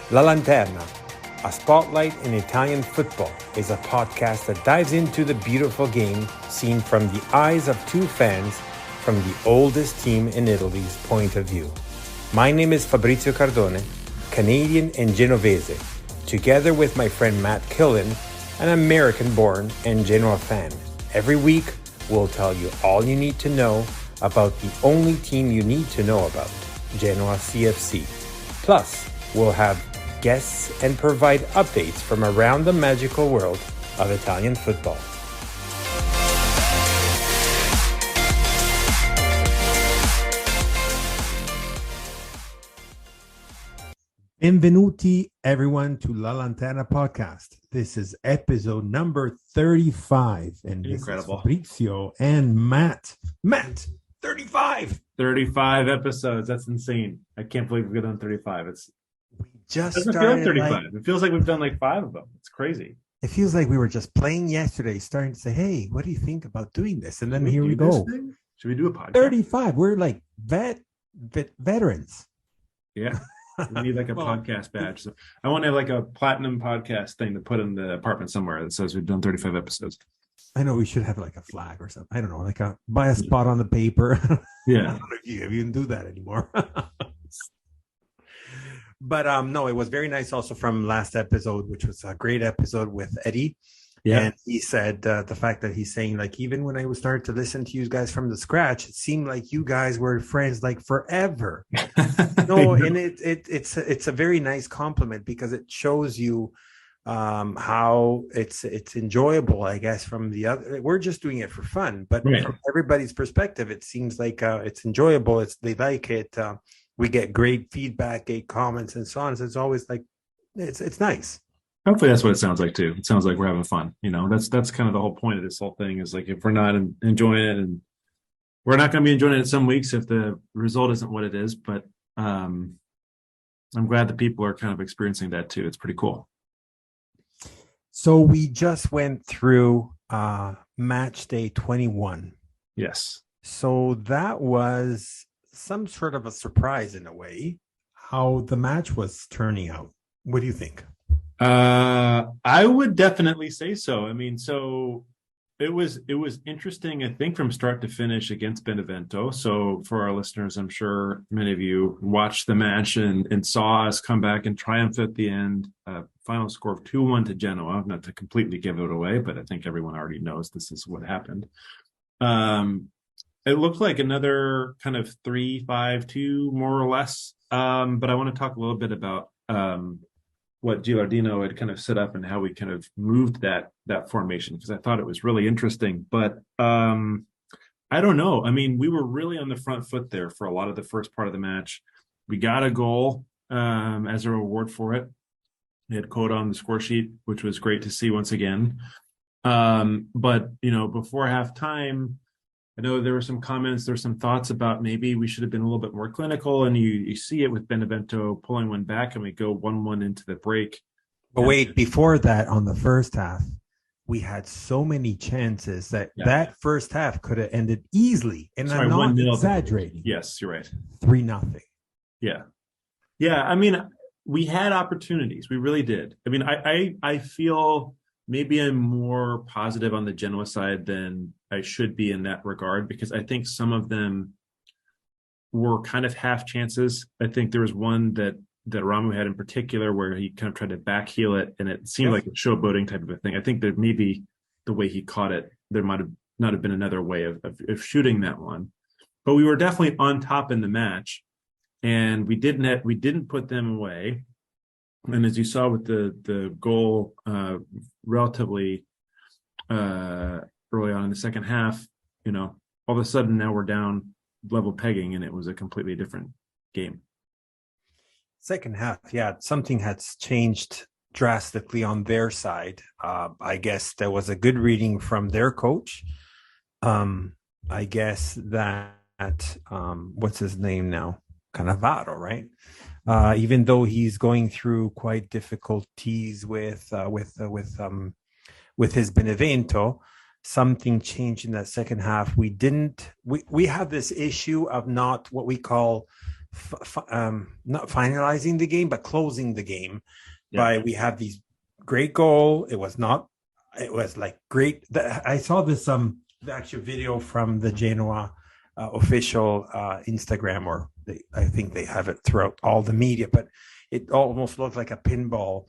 La Lanterna, a spotlight in Italian football, is a podcast that dives into the beautiful game seen from the eyes of two fans from the oldest team in Italy's point of view. My name is Fabrizio Cardone, Canadian and Genovese, together with my friend Matt Killen, an American-born and Genoa fan. Every week, we'll tell you all you need to know about the only team you need to know about, Genoa CFC. Plus, we'll have guests and provide updates from around the magical world of Italian football. Benvenuti everyone to La Lanterna podcast. This is episode number 35 and this is Fabrizio and Matt. Matt, 35 episodes. That's insane. I can't believe we've done 35. We just doesn't feel like 35. It feels like we've done like 5 of them. It's crazy. It feels like we were just playing yesterday, starting to say, hey, what do you think about doing this? And then here we go. Should we do a podcast? 35. We're like veterans. Yeah. We need like a podcast badge. So I want to have like a platinum podcast thing to put in the apartment somewhere that says we've done 35 episodes. I know we should have like a flag or something. I don't know, like buy a spot on the paper. Yeah. I don't know if you even do that anymore. But no, it was very nice also from last episode, which was a great episode with Eddie. Yeah. And he said the fact that he's saying, like, even when I was starting to listen to you guys from the scratch, it seemed like you guys were friends like forever. No, and it's a very nice compliment because it shows you how it's enjoyable, I guess, from the other. We're just doing it for fun, but right. From everybody's perspective, it seems like it's enjoyable. They like it. We get great feedback, great comments, and so on. So it's always like it's nice. Hopefully that's what it sounds like too. It sounds like we're having fun. You know, that's kind of the whole point of this whole thing is like if we're not enjoying it, and we're not going to be enjoying it some weeks if the result isn't what it is. But I'm glad that people are kind of experiencing that too. It's pretty cool. So we just went through match day 21. Yes. So that was some sort of a surprise in a way, how the match was turning out. What do you think? I would definitely say so. I mean, so it was interesting, I think, from start to finish against Benevento. So for our listeners, I'm sure many of you watched the match and saw us come back and triumph at the end. Final score of 2-1 to Genoa, not to completely give it away, but I think everyone already knows this is what happened. It looked like another kind of 3-5-2 more or less. But I want to talk a little bit about what Gilardino had kind of set up and how we kind of moved that formation, because I thought it was really interesting. But I don't know. I mean, we were really on the front foot there for a lot of the first part of the match. We got a goal as a reward for it. We had Coda on the score sheet, which was great to see once again. But, you know, before halftime, I know there were some comments, there were some thoughts about maybe we should have been a little bit more clinical, and you see it with Benevento pulling one back and we go 1-1 into the break. But wait, before that, on the first half, we had so many chances that first half could have ended easily. And I'm not exaggerating. Yes, you're right. 3-0. Yeah. Yeah, I mean, we had opportunities. We really did. I mean, I feel maybe I'm more positive on the Genoa side than I should be in that regard, because I think some of them were kind of half chances. I think there was one that Ramu had in particular where he kind of tried to backheel it, and it seemed like a showboating type of a thing. I think that maybe the way he caught it, there might have not have been another way of shooting that one. But we were definitely on top in the match, and we didn't put them away. And as you saw with the goal relatively early on in the second half, you know, all of a sudden now we're down level pegging, and it was a completely different game. Second half, yeah, something has changed drastically on their side. I guess there was a good reading from their coach. I guess that what's his name now? Cannavaro, right? Even though he's going through quite difficulties with his Benevento, something changed in that second half. We have this issue of not what we call not finalizing the game, but closing the game. Yeah. We have these great goal. It was not. It was like great. I saw this the actual video from the Genoa official Instagram, or I think they have it throughout all the media, but it almost looked like a pinball,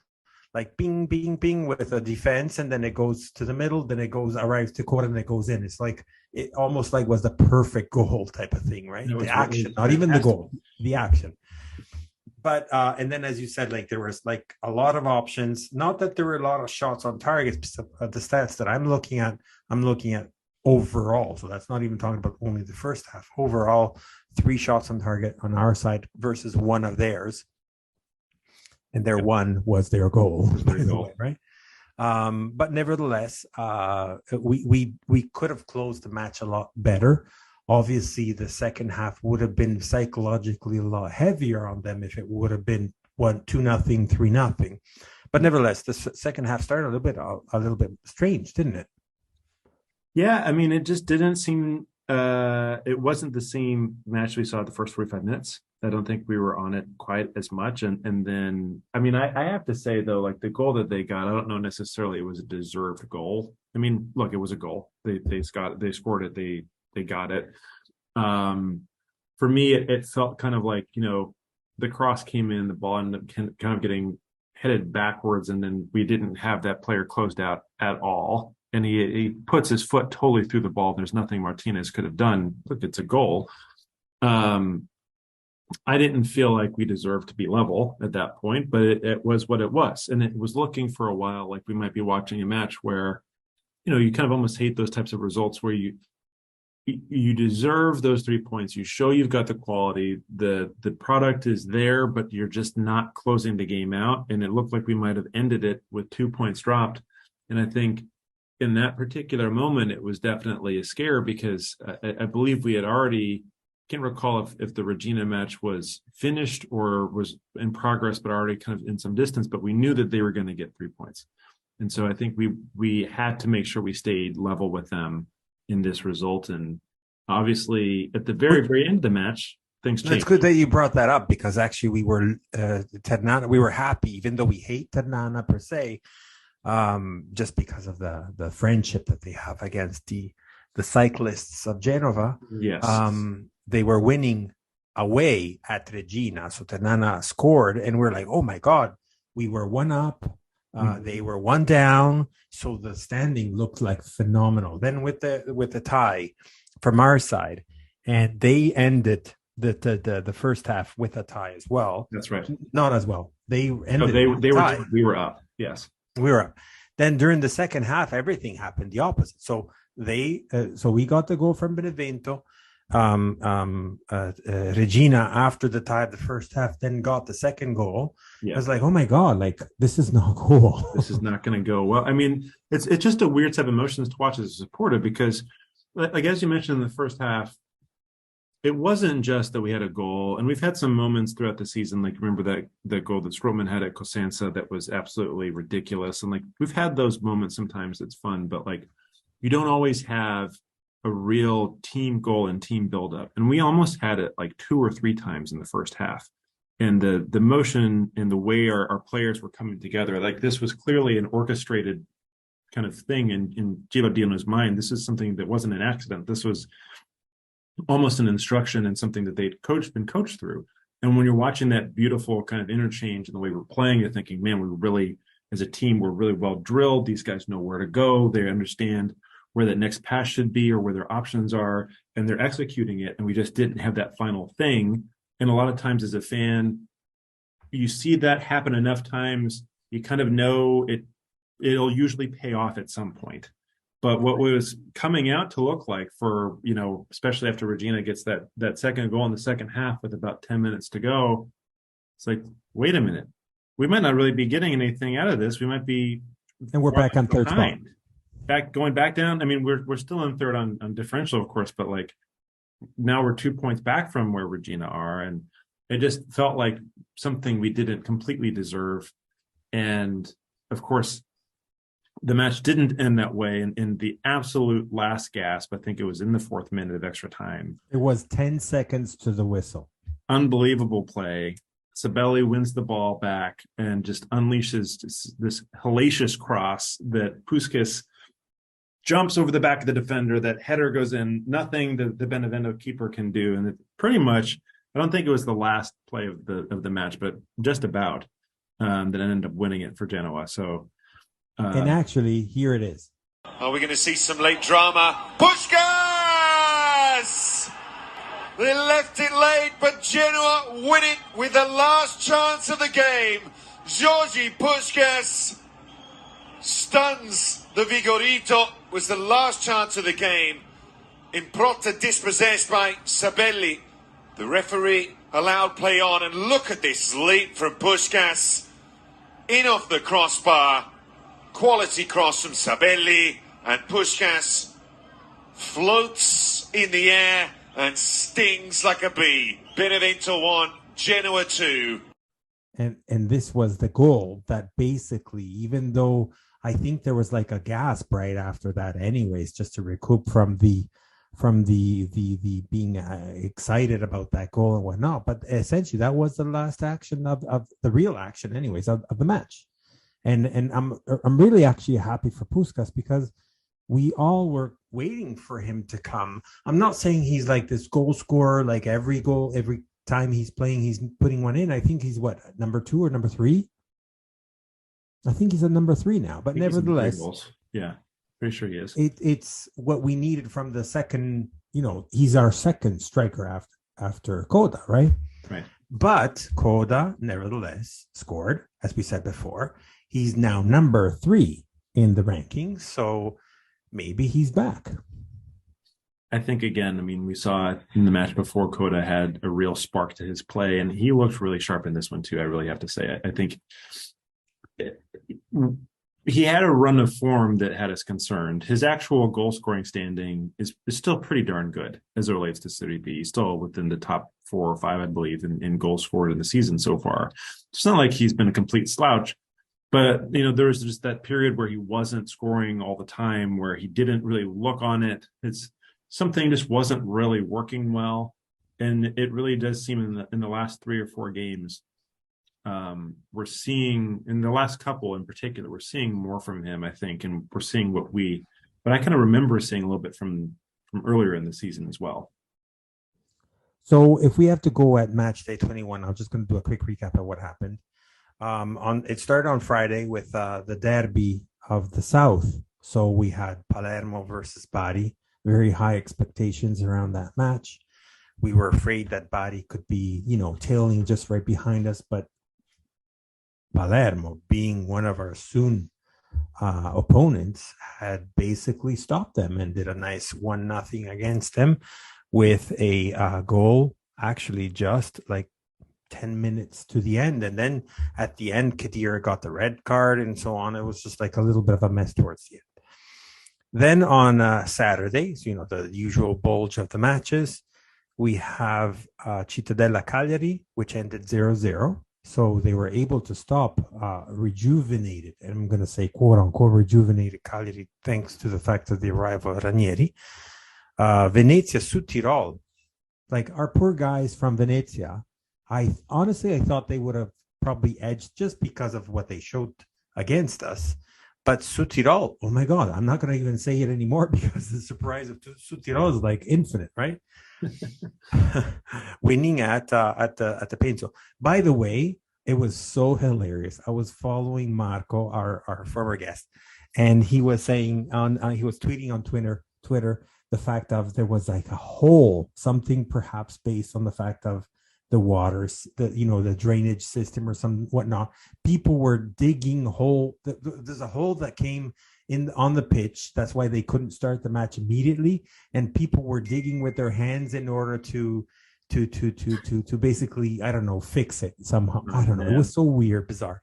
like bing, bing, bing with a defense, and then it goes to the middle, then it arrives to court, and it goes in. It's like it almost like was the perfect goal type of thing, right? The action, not even the goal, the action. But and then, as you said, like there was like a lot of options. Not that there were a lot of shots on targets. The stats that I'm looking at overall. So that's not even talking about only the first half. Overall, 3 shots on target on our side versus 1 of theirs, and their 1 was their goal, by the way, right? But nevertheless, we could have closed the match a lot better. Obviously, the second half would have been psychologically a lot heavier on them if it would have been 2-0, 3-0. But nevertheless, the second half started a little bit strange, didn't it? Yeah, I mean, it just didn't seem. It wasn't the same match we saw the first 45 minutes. I don't think we were on it quite as much. And then, I mean, I have to say though, like the goal that they got, I don't know necessarily it was a deserved goal. I mean, look, it was a goal. They scored it. They got it. For me, it felt kind of like, the cross came in, the ball ended up kind of getting headed backwards, and then we didn't have that player closed out at all. And he puts his foot totally through the ball. There's nothing Martinez could have done. Look, it's a goal. I didn't feel like we deserved to be level at that point, but it was what it was. And it was looking for a while like we might be watching a match where, you kind of almost hate those types of results where you deserve those 3 points. You show you've got the quality. The product is there, but you're just not closing the game out. And it looked like we might have ended it with 2 points dropped. And I think in that particular moment, it was definitely a scare because I believe we had already, can't recall if the Regina match was finished or was in progress, but already kind of in some distance, but we knew that they were going to get 3 points. And so I think we had to make sure we stayed level with them in this result. And obviously at the very, very end of the match, things changed. It's good that you brought that up because actually we were Ternana, we were happy, even though we hate Ternana per se, just because of the friendship that they have against the cyclists of Genova. Yes. They were winning away at Regina. So Ternana scored and we're like, oh my God, we were 1 up. They were 1 down. So the standing looked like phenomenal. Then with the tie from our side, and they ended the first half with a tie as well. That's right. Not as well. They ended. No, they were. We were up. Yes, we were up. Then during the second half, everything happened the opposite. So so we got the goal from Benevento. Regina, after the tie of the first half, then got the second goal. Yeah. I was like, oh my God, like this is not cool. This is not going to go well. I mean, it's just a weird set of emotions to watch as a supporter because, like as you mentioned in the first half, it wasn't just that we had a goal, and we've had some moments throughout the season. Like remember that goal that Strootman had at Cosenza that was absolutely ridiculous, and like we've had those moments sometimes. It's fun, but like you don't always have a real team goal and team buildup. And we almost had it like 2 or 3 times in the first half. And the motion and the way our players were coming together, like this was clearly an orchestrated kind of thing in Gilardino's mind. This is something that wasn't an accident. This was almost an instruction and something that they'd been coached through. And when you're watching that beautiful kind of interchange and the way we're playing, you're thinking, man, we really, as a team, we're really well drilled. These guys know where to go. They understand where that next pass should be or where their options are, and they're executing it. And we just didn't have that final thing. And a lot of times as a fan, you see that happen enough times, you kind of know it'll usually pay off at some point. But what was coming out to look like for, especially after Regina gets that second goal in the second half with about 10 minutes to go, it's like, wait a minute, we might not really be getting anything out of this. We might be. And we're back on third spot. Going back down. I mean, we're still in third on differential, of course, but like now we're 2 points back from where Regina are. And it just felt like something we didn't completely deserve. And of course, the match didn't end that way. And in the absolute last gasp, I think it was in the 4th minute of extra time. It was 10 seconds to the whistle. unbelievable play. Sabelli wins the ball back and just unleashes this hellacious cross that Puskás jumps over the back of the defender. That header goes in. Nothing the Benevento keeper can do, and it pretty much. I don't think it was the last play of the match, but just about that ended up winning it for Genoa. So, and actually, here it is. Are we going to see some late drama? Puskás! They left it late, but Genoa win it with the last chance of the game. Jorge Puskás stuns the Vigorito. Was the last chance of the game. Improta dispossessed by Sabelli. The referee allowed play on, and look at this leap from Puskás. In off the crossbar. Quality cross from Sabelli, and Puskás floats in the air and stings like a bee. Benevento 1, Genoa 2. And this was the goal that basically, even though I think there was like a gasp right after that anyways, just to recoup from the being excited about that goal and whatnot. But essentially that was the last action of the real action anyways of the match. And I'm really actually happy for Puskás because we all were waiting for him to come. I'm not saying he's like this goal scorer, like every time he's playing, he's putting one in. I think he's number 2 or number 3? I think he's a number 3 now, but nevertheless, yeah, pretty sure he is. It's what we needed from the second, he's our second striker after Coda, right? Right. But Coda, nevertheless, scored, as we said before. He's now number 3 in the rankings, so maybe he's back. I think, again, we saw it in the match before. Coda had a real spark to his play, and he looked really sharp in this one, too. I really have to say. I think he had a run of form that had us concerned. His actual goal-scoring standing is still pretty darn good as it relates to Serie B. He's still within the top 4 or 5, I believe, in goals scored in the season so far. It's not like he's been a complete slouch. But, there was just that period where he wasn't scoring all the time, where he didn't really look on it. It's something just wasn't really working well. And it really does seem in the last 3 or 4 games, we're seeing, in the last couple in particular, we're seeing more from him, I think. And we're seeing but I kind of remember seeing a little bit from earlier in the season as well. So if we have to go at match day 21, I'm just going to do a quick recap of what happened. It started on Friday with the derby of the South. So we had Palermo versus Bari, very high expectations around that match. We were afraid that Bari could be, tailing just right behind us, but Palermo, being one of our soon opponents, had basically stopped them and did a nice 1-0 against them with a goal, actually just like 10 minutes to the end. And then at the end, Khedira got the red card and so on. It was just like a little bit of a mess towards the end. Then on Saturday, so, the usual bulge of the matches, we have Cittadella Cagliari, which ended 0-0. So they were able to stop rejuvenated, and I'm going to say quote unquote rejuvenated Cagliari, thanks to the fact of the arrival of Ranieri. Venezia Südtirol, like our poor guys from Venezia, I thought they would have probably edged just because of what they showed against us. But Südtirol, oh my God, I'm not going to even say it anymore because the surprise of Südtirol is like infinite, right? Winning at the Penso. By the way, it was so hilarious. I was following Marco, our former guest, and he was saying he was tweeting on Twitter the fact of there was like a hole, something perhaps based on the fact of the waters, the drainage system or some whatnot. People were digging a hole. There's a hole that came in on the pitch. That's why they couldn't start the match immediately. And people were digging with their hands in order to basically, I don't know, fix it somehow. I don't know. It was so weird, bizarre.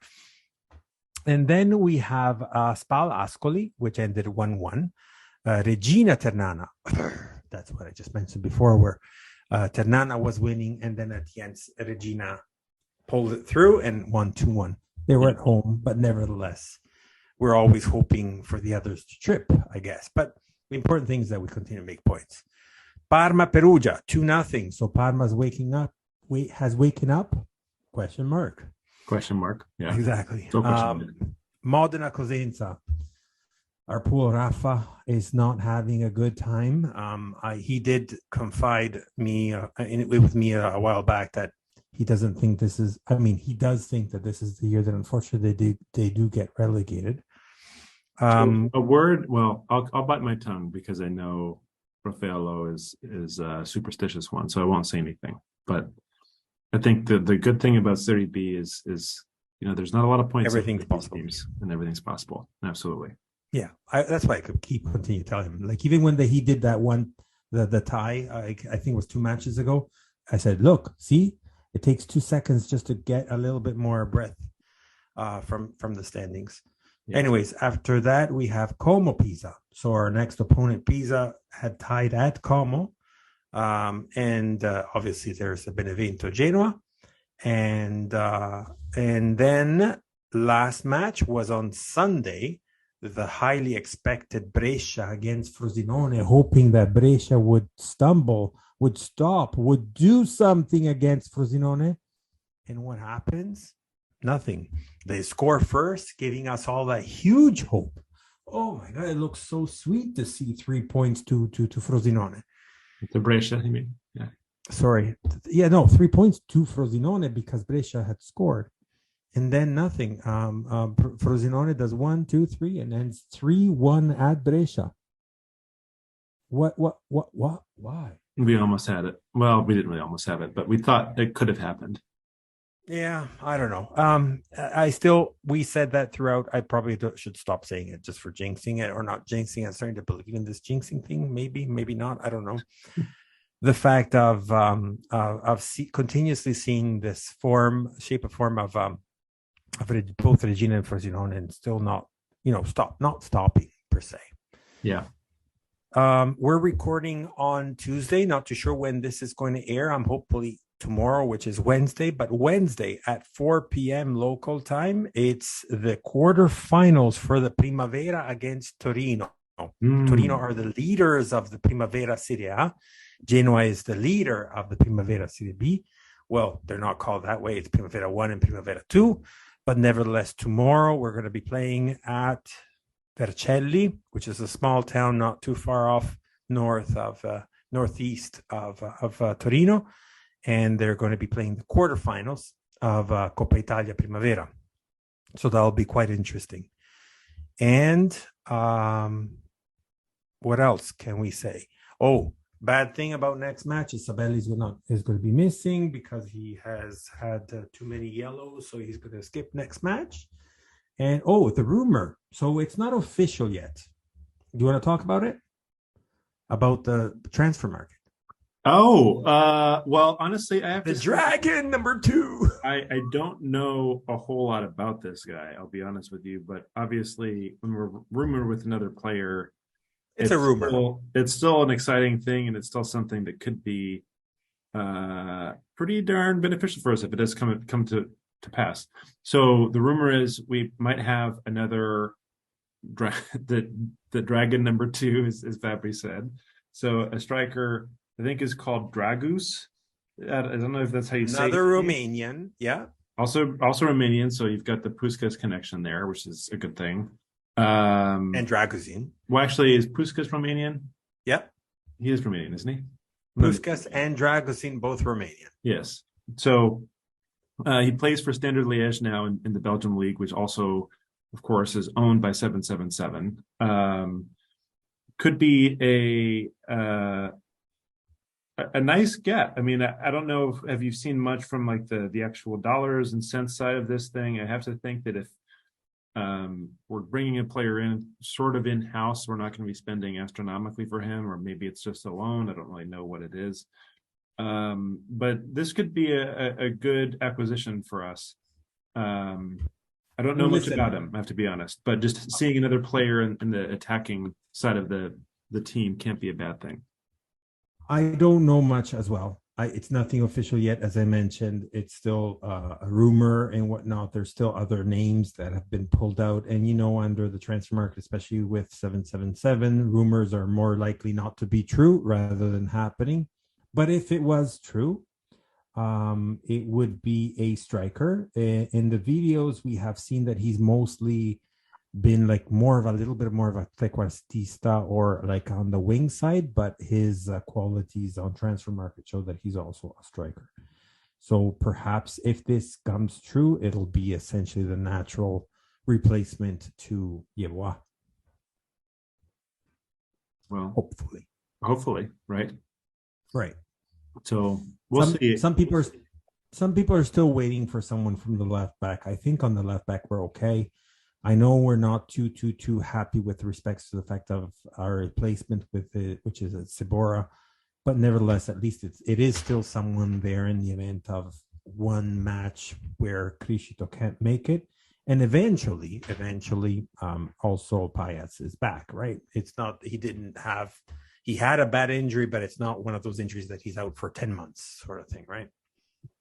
And then we have Spal Ascoli, which ended 1-1. Regina Ternana. That's what I just mentioned before, where Ternana was winning, and then at the end, Regina pulled it through and won 2-1. They were at home, but nevertheless, we're always hoping for the others to trip, I guess. But the important thing is that we continue to make points. Parma Perugia 2-0. So Parma's waking up has waken up? Question mark. Question mark. Yeah. Exactly. So Modena Cosenza. Our poor Rafa is not having a good time. He did confide with me a while back that he doesn't think this is. I mean, he does think that this is the year that unfortunately they do get relegated. So a word. Well, I'll bite my tongue because I know Raffaello is a superstitious one, so I won't say anything. But I think the good thing about Serie B is there's not a lot of points. Everything's possible, and everything's possible. Absolutely. Yeah, that's why I could continue telling him. Like even when he did that one, the tie, I think it was 2 matches ago. I said, "Look, see, it takes 2 seconds just to get a little bit more breath from the standings." Yeah. Anyways, after that we have Como Pisa. So our next opponent, Pisa, had tied at Como, and obviously there's a Benevento Genoa, and then last match was on Sunday. The highly expected Brescia against Frosinone, hoping that Brescia would stumble, would stop, would do something against Frosinone. And what happens? Nothing. They score first, giving us all that huge hope. Oh my God, it looks so sweet to see 3 points to Frosinone. To Brescia, you mean? Yeah. Sorry. Yeah, no, 3 points to Frosinone because Brescia had scored. And then nothing. Frosinone does 1, 2, 3, and then 3-1 at Brescia. What? Why? We almost had it. Well, we didn't really almost have it, but we thought it could have happened. Yeah, I don't know. We said that throughout. I probably should stop saying it just for jinxing it or not jinxing. I'm starting to believe in this jinxing thing. Maybe not. I don't know. The fact of continuously seeing this shape of form of both Regina and Frosinone, and still not stopping per se. Yeah. We're recording on Tuesday. Not too sure when this is going to air. I'm hopefully tomorrow, which is Wednesday. But Wednesday at 4 p.m. local time, it's the quarterfinals for the Primavera against Torino. Torino are the leaders of the Primavera Serie A. Genoa is the leader of the Primavera Serie B. Well, they're not called that way. It's Primavera 1 and Primavera 2. But nevertheless, tomorrow we're going to be playing at Vercelli, which is a small town not too far off northeast of Torino. And they're going to be playing the quarterfinals of Coppa Italia Primavera. So that'll be quite interesting. And what else can we say? Oh, bad thing about next match is Sabelli is going to be missing because he has had too many yellows, so he's going to skip next match. And the rumor. So it's not official yet. Do you want to talk about it? About the transfer market? Well, honestly, I have the Dragon number 2. I don't know a whole lot about this guy. I'll be honest with you, but obviously, when we're rumored with another player. It's a rumor. It's still an exciting thing, and it's still something that could be pretty darn beneficial for us if it does come to pass. So the rumor is we might have another the Dragon number 2, as Fabry said. So a striker, I think, is called Dragus. I don't know if that's how you say it. Another Romanian, yeah. Also Romanian, so you've got the Puskás connection there, which is a good thing. And Draguzin. Well, actually, is Puskás Romanian? Yep. He is Romanian, isn't he? Puskás and Draguzin, both Romanian. Yes. So he plays for Standard Liège now in the Belgium League, which also, of course, is owned by 777. Could be a nice get. I mean, I don't know have you seen much from like the actual dollars and cents side of this thing. I have to think that if we're bringing a player in sort of in-house, we're not going to be spending astronomically for him, or maybe it's just a loan. I don't really know what it is. But this could be a good acquisition for us. I don't know much about him, I have to be honest, but just seeing another player in the attacking side of the team can't be a bad thing. I don't know much as well. It's nothing official yet. As I mentioned, it's still a rumor and whatnot. There's still other names that have been pulled out. And, under the transfer market, especially with 777, rumors are more likely not to be true rather than happening. But if it was true, it would be a striker. In the videos, we have seen that he's mostly been like a little bit more of a trequartista or like on the wing side, but his qualities on transfer market show that he's also a striker. So perhaps if this comes true, it'll be essentially the natural replacement to Yeboah. Well, hopefully, right? Right. So we'll see. Some people are still waiting for someone from the left back. I think on the left back we're okay. I know we're not too happy with respects to the fact of our replacement with it, which is Sabora, but nevertheless, at least it is still someone there in the event of one match where Criscito can't make it, and eventually, also Payas is back. Right? It's not he had a bad injury, but it's not one of those injuries that he's out for 10 months, sort of thing, right?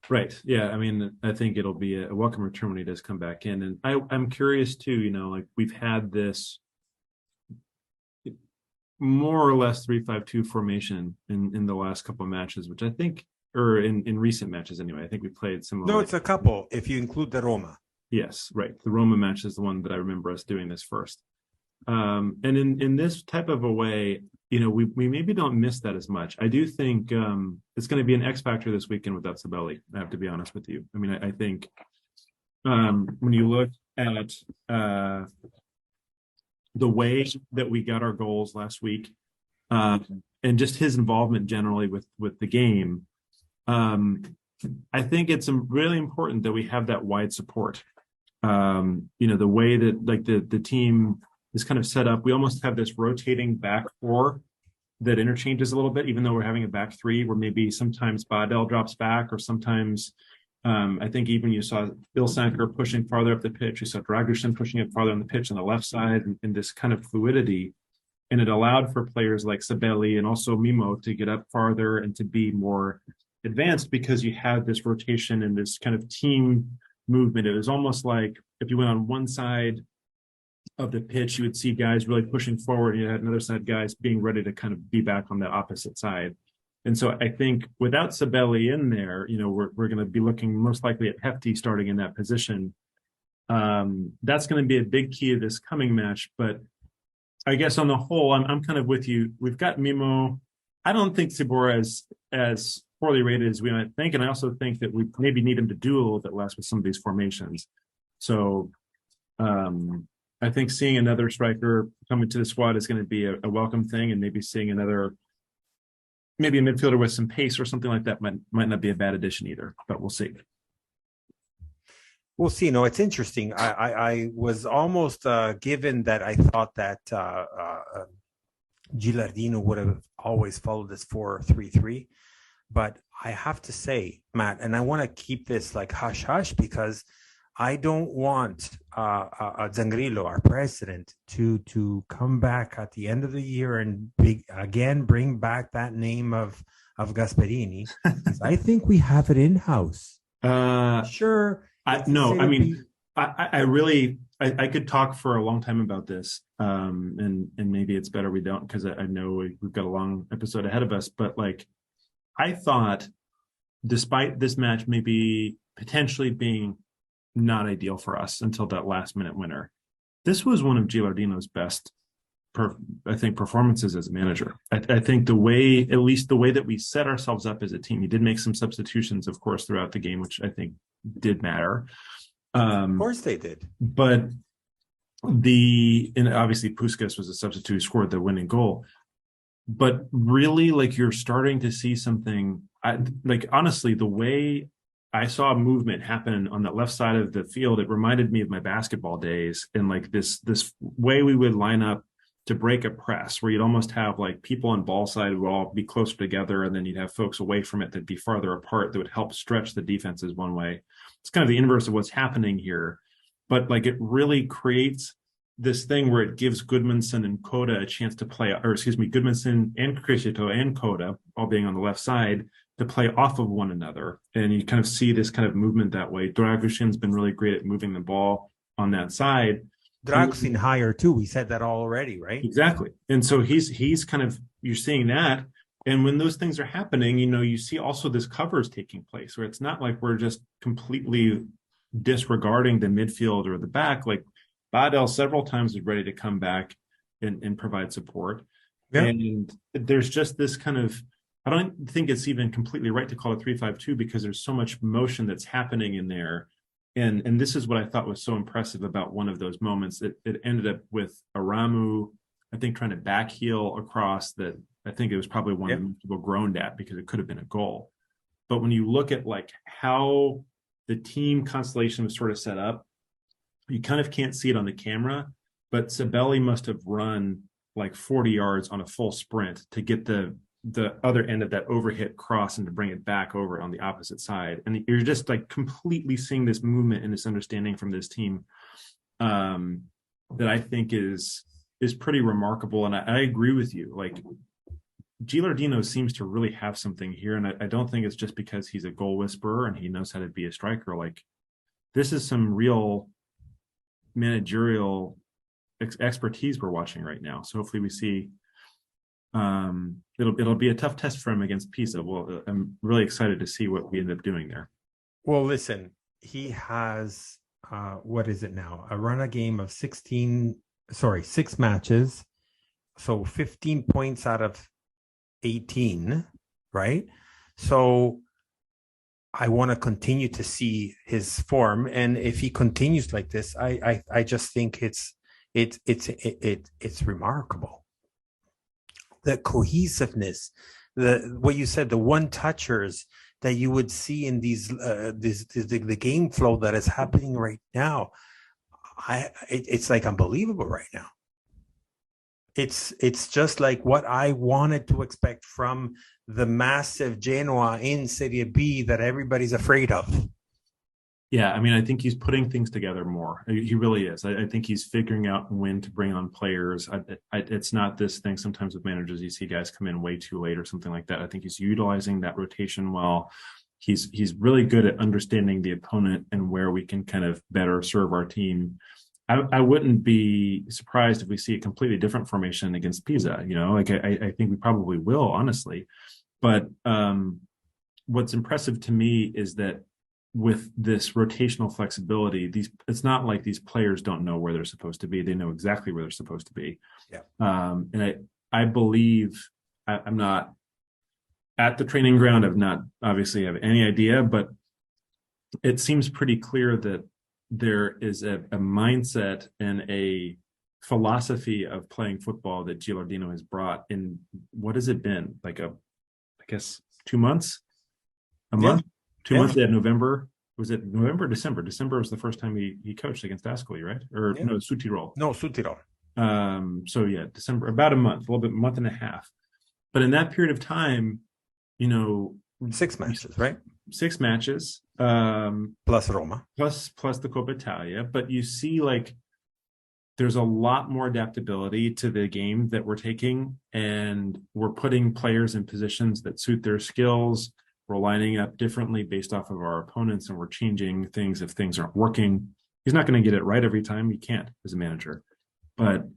Right. Yeah. I mean, I think it'll be a welcome return when he does come back in. And I'm curious too, like we've had this more or less 3-5-2 formation in the last couple of matches, which I think, or in recent matches anyway, I think we played similar. No, it's a couple, if you include the Roma. Yes, right. The Roma match is the one that I remember us doing this first. And in this type of a way, we maybe don't miss that as much. I do think it's going to be an X factor this weekend without Sabelli. I have to be honest with you. I mean, I think when you look at the way that we got our goals last week and just his involvement generally with the game, I think it's really important that we have that wide support. The way that like the team is kind of set up, we almost have this rotating back four that interchanges a little bit, even though we're having a back three where maybe sometimes Badel drops back, or sometimes I think even you saw Ilsanker pushing farther up the pitch, you saw Dragushin pushing it farther on the pitch on the left side, and this kind of fluidity. And it allowed for players like Sabelli and also Mimo to get up farther and to be more advanced because you had this rotation and this kind of team movement. It was almost like if you went on one side of the pitch, you would see guys really pushing forward. You had another side guys being ready to kind of be back on the opposite side. And so I think without Sabelli in there, we're going to be looking most likely at Hefty starting in that position. That's going to be a big key of this coming match. But I guess on the whole, I'm kind of with you. We've got Mimo. I don't think Sabora is as poorly rated as we might think. And I also think that we maybe need him to do a little bit less with some of these formations. So I think seeing another striker come into the squad is going to be a welcome thing, and maybe seeing maybe a midfielder with some pace or something like that might not be a bad addition either, but we'll see. We'll see. No, it's interesting. I was almost given that I thought that Gilardino would have always followed this 4-3-3, but I have to say, Matt, and I want to keep this like hush-hush because I don't want Zangrillo, our president, to come back at the end of the year and bring back that name of Gasperini. I think we have it in house. Sure. I could talk for a long time about this, and maybe it's better we don't, because I know we've got a long episode ahead of us. But like, I thought, despite this match maybe potentially being not ideal for us until that last minute winner, this was one of Gilardino's best, performances as a manager. I think at least the way that we set ourselves up as a team, he did make some substitutions, of course, throughout the game, which I think did matter. Of course they did. But and obviously Puskas was a substitute who scored the winning goal. But really, like, you're starting to see something, honestly, the way I saw a movement happen on that left side of the field, it reminded me of my basketball days, and like this way we would line up to break a press, where you'd almost have like people on ball side would all be closer together, and then you'd have folks away from it that'd be farther apart that would help stretch the defenses one way. It's kind of the inverse of what's happening here, but like it really creates this thing where it gives Goodmanson and Coda a chance to play, Goodmanson and Criscito and Coda, all being on the left side, to play off of one another. And you kind of see this kind of movement that way. Dragushin's been really great at moving the ball on that side. Dragushin higher too. We said that already, right? Exactly. And so he's kind of, you're seeing that. And when those things are happening, you see also this covers taking place where it's not like we're just completely disregarding the midfield or the back. Like Badel several times is ready to come back and provide support. Yeah. And there's just this kind of, I don't think it's even completely right to call it 3-5-2 because there's so much motion that's happening in there. And this is what I thought was so impressive about one of those moments. It ended up with Aramu, I think, trying to back heel across that. I think it was probably one that people groaned at because it could have been a goal. But when you look at like how the team constellation was sort of set up, you kind of can't see it on the camera, but Sabelli must have run like 40 yards on a full sprint to get the other end of that overhit cross and to bring it back over on the opposite side. And you're just like completely seeing this movement and this understanding from this team that I think is pretty remarkable. And I agree with you. Like Gilardino seems to really have something here. And I don't think it's just because he's a goal whisperer and he knows how to be a striker. Like this is some real managerial expertise we're watching right now. So hopefully we see it'll be a tough test for him against Pisa. Well, I'm really excited to see what we end up doing there. Well, listen, he has what is it now? A run a game of 6 matches. So 15 points out of 18, right? So I want to continue to see his form, and if he continues like this, I just think it's remarkable. The cohesiveness, what you said, the one touchers that you would see in these the game flow that is happening right now. It's like unbelievable right now. It's just like what I wanted to expect from the massive Genoa in Serie B that everybody's afraid of. Yeah, I mean, I think he's putting things together more. He really is. I think he's figuring out when to bring on players. It's not this thing sometimes with managers, you see guys come in way too late or something like that. I think he's utilizing that rotation well. He's really good at understanding the opponent and where we can kind of better serve our team. I wouldn't be surprised if we see a completely different formation against Pisa. Like I think we probably will, honestly. But what's impressive to me is that with this rotational flexibility, it's not like these players don't know where they're supposed to be. They know exactly where they're supposed to be. Yeah. And I believe I'm not at the training ground. I've not obviously have any idea, but it seems pretty clear that there is a mindset and a philosophy of playing football that Gilardino has brought in. What has it been? Like I guess 2 months? A month? 2 months at November. Was it November or December? December was the first time he coached against Ascoli, right? Or no, Südtirol. No, Südtirol. So yeah, December, about a month, a month and a half. But in that period of time, 6 matches, right? 6 matches. Plus Roma. Plus the Coppa Italia. But you see like there's a lot more adaptability to the game that we're taking, and we're putting players in positions that suit their skills. We're lining up differently based off of our opponents, and we're changing things if things aren't working. He's not going to get it right every time. He can't as a manager. But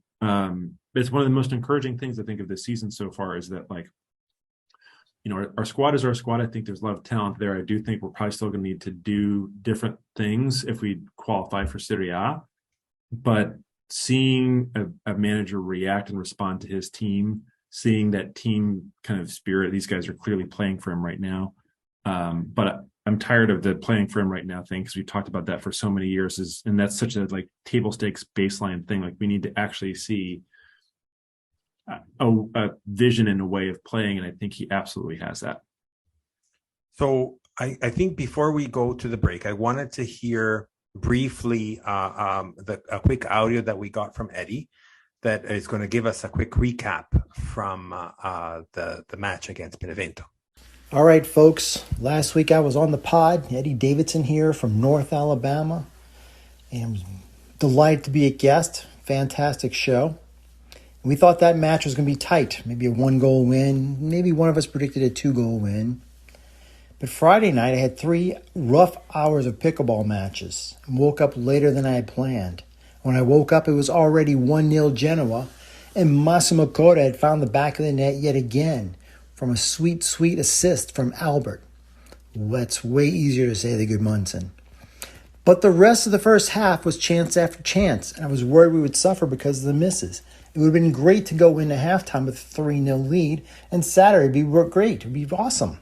it's one of the most encouraging things I think of this season so far is that, like, our squad is our squad. I think there's a lot of talent there. I do think we're probably still going to need to do different things if we qualify for Serie A. But seeing a manager react and respond to his team, seeing that team kind of spirit, these guys are clearly playing for him right now. But I'm tired of the playing for him right now thing, because we talked about that for so many years, and that's such a like table stakes baseline thing. Like we need to actually see a vision and a way of playing, and I think he absolutely has that. So I think before we go to the break, I wanted to hear briefly a quick audio that we got from Eddie that is going to give us a quick recap from the match against Benevento. All right, folks. Last week I was on the pod. Eddie Davidson here from North Alabama. And I'm delighted to be a guest. Fantastic show. We thought that match was going to be tight. Maybe a 1-goal win. Maybe one of us predicted a 2-goal win. But Friday night I had 3 rough hours of pickleball matches and woke up later than I had planned. When I woke up, it was already 1-0 Genoa, and Massimo Cota had found the back of the net yet again from a sweet, sweet assist from Albert. That's way easier to say than Gudmundsson. But the rest of the first half was chance after chance, and I was worried we would suffer because of the misses. It would have been great to go into halftime with a 3-0 lead, and Saturday would be great. It would be awesome.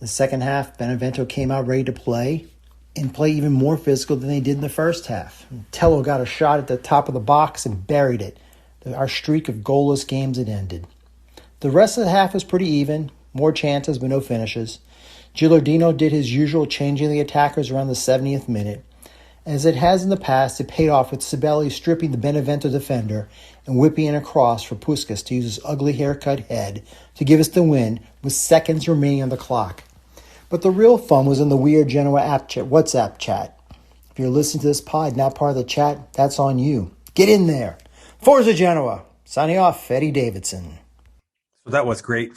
The second half, Benevento came out ready to play and play even more physical than they did in the first half. Tello got a shot at the top of the box and buried it. Our streak of goalless games had ended. The rest of the half was pretty even, more chances but no finishes. Gilardino did his usual changing the attackers around the 70th minute. As it has in the past, it paid off with Sibeli stripping the Benevento defender and whipping in a cross for Puskas to use his ugly haircut head to give us the win with seconds remaining on the clock. But the real fun was in the weird Genoa WhatsApp chat. If you're listening to this pod, not part of the chat, that's on you. Get in there. Forza Genoa. Signing off, Eddie Davidson. So that was great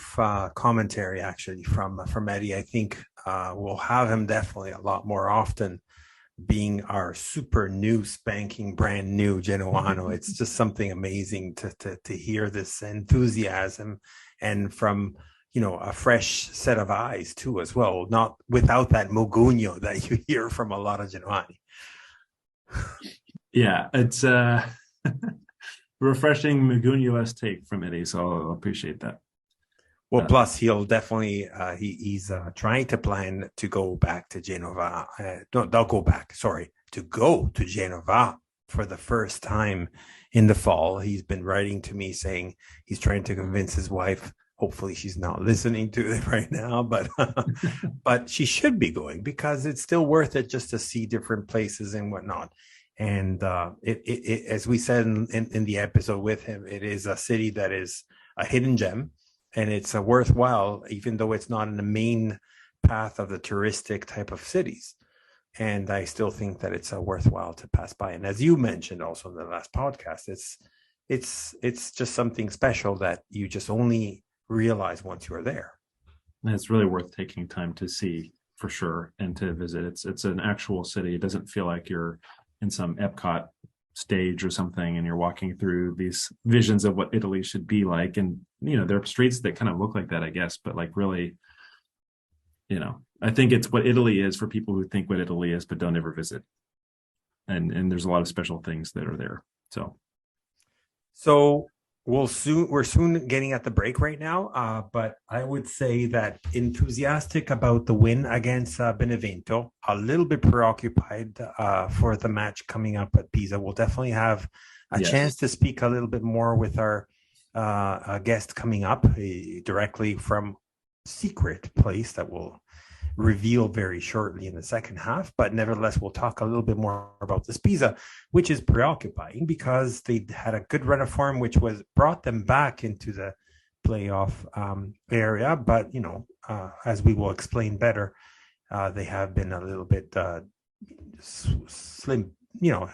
commentary, actually, from Eddie. I think we'll have him definitely a lot more often, being our super new, spanking, brand new Genoano. It's just something amazing to hear this enthusiasm, and from a fresh set of eyes too, as well. Not without that mogugno that you hear from a lot of Genoani. Yeah, it's refreshing Magugno-esque take from Eddie, so I'll appreciate that. Well, plus he'll definitely he's trying to plan to go back to Genova. To go to Genova for the first time in the fall. He's been writing to me saying he's trying to convince his wife. Hopefully she's not listening to it right now, but but she should be going, because it's still worth it just to see different places and whatnot. And it as we said in the episode with him, it is a city that is a hidden gem, and it's a worthwhile, even though it's not in the main path of the touristic type of cities. And I still think that it's worthwhile to pass by. And as you mentioned also in the last podcast, it's just something special that you just only realize once you're there. And it's really worth taking time to see, for sure, and to visit. It's an actual city. It doesn't feel like you're in some Epcot stage or something and you're walking through these visions of what Italy should be like. And there are streets that kind of look like that, I guess, but like really, I think it's what Italy is for people who think what Italy is but don't ever visit. And there's a lot of special things that are there. So we're soon getting at the break right now, but I would say that enthusiastic about the win against Benevento, a little bit preoccupied for the match coming up at Pisa. We'll definitely have a chance to speak a little bit more with our guest coming up directly from secret place that will reveal very shortly in the second half. But nevertheless, we'll talk a little bit more about this Pisa, which is preoccupying because they had a good run of form, which brought them back into the playoff area. But as we will explain better, they have been a little bit slim,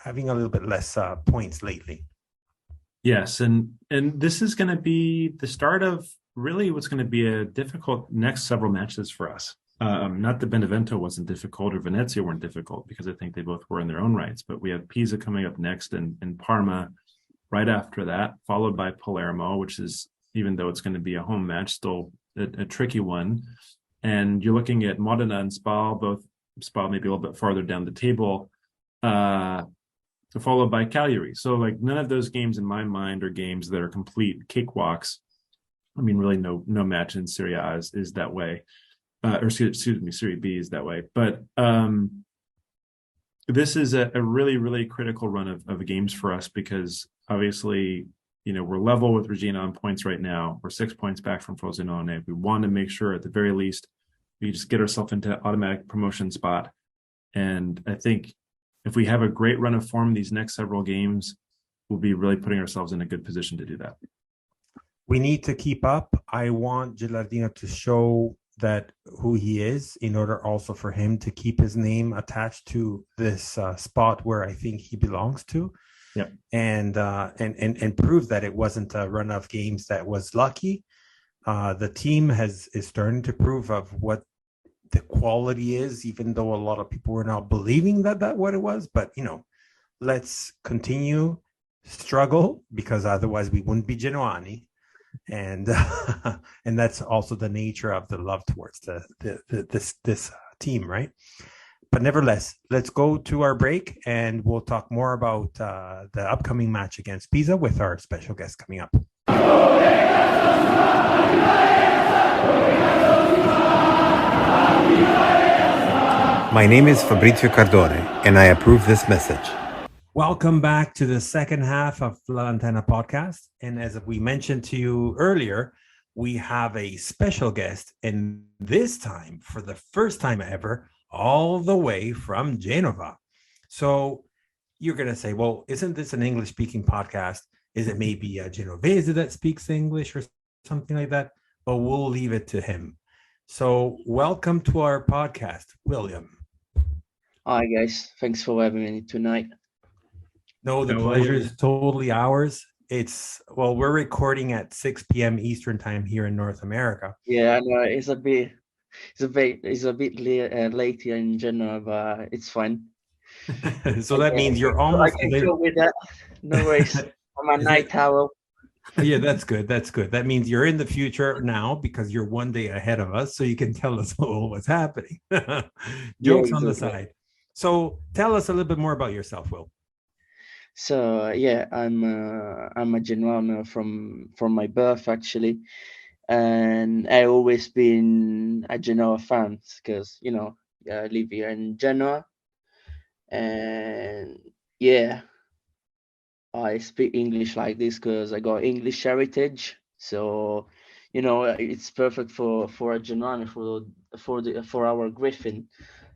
having a little bit less points lately. Yes, and this is going to be the start of really what's going to be a difficult next several matches for us. Not that Benevento wasn't difficult or Venezia weren't difficult, because I think they both were in their own rights, but we have Pisa coming up next and Parma right after that, followed by Palermo, which is, even though it's going to be a home match, still a tricky one. And you're looking at Modena and Spal, both Spal maybe a little bit farther down the table, followed by Cagliari. So like none of those games in my mind are games that are complete cakewalks. I mean, really no match in Serie A is that way. Serie B is that way. But this is a really, really critical run of games for us, because obviously, we're level with Regina on points right now. We're 6 points back from Frosinone. We want to make sure at the very least we just get ourselves into automatic promotion spot. And I think if we have a great run of form these next several games, we'll be really putting ourselves in a good position to do that. We need to keep up. I want Gilardino to show that who he is, in order also for him to keep his name attached to this spot where I think he belongs to. Yep. And prove that it wasn't a run of games that was lucky. The team is starting to prove of what the quality is, even though a lot of people were not believing that what it was. But let's continue struggle, because otherwise we wouldn't be Genoani. and and that's also the nature of the love towards this team, right? But nevertheless, let's go to our break, and we'll talk more about the upcoming match against Pisa with our special guest coming up. My name is Fabrizio Cardone, and I approve this message. Welcome back to the second half of La Antena podcast. And as we mentioned to you earlier, we have a special guest, and this time, for the first time ever, all the way from Genova. So you're going to say, well, isn't this an English-speaking podcast? Is it maybe a Genovese that speaks English or something like that? But we'll leave it to him. So welcome to our podcast, William. Hi, guys. Thanks for having me tonight. No, the pleasure is totally ours. We're recording at 6 p.m. Eastern time here in North America. Yeah, I know it's a bit late here in Genoa, but it's fine. So that means you're almost. I can go with that. No worries. I'm a night owl. Yeah, that's good. That's good. That means you're in the future now because you're one day ahead of us, so you can tell us what's happening. Jokes on the side. So tell us a little bit more about yourself, Will. So yeah, I'm a Genoano from my birth actually, and I always been a Genoa fan because I live here in Genoa, and yeah, I speak English like this because I got English heritage. So it's perfect for a Genoano for our Griffin.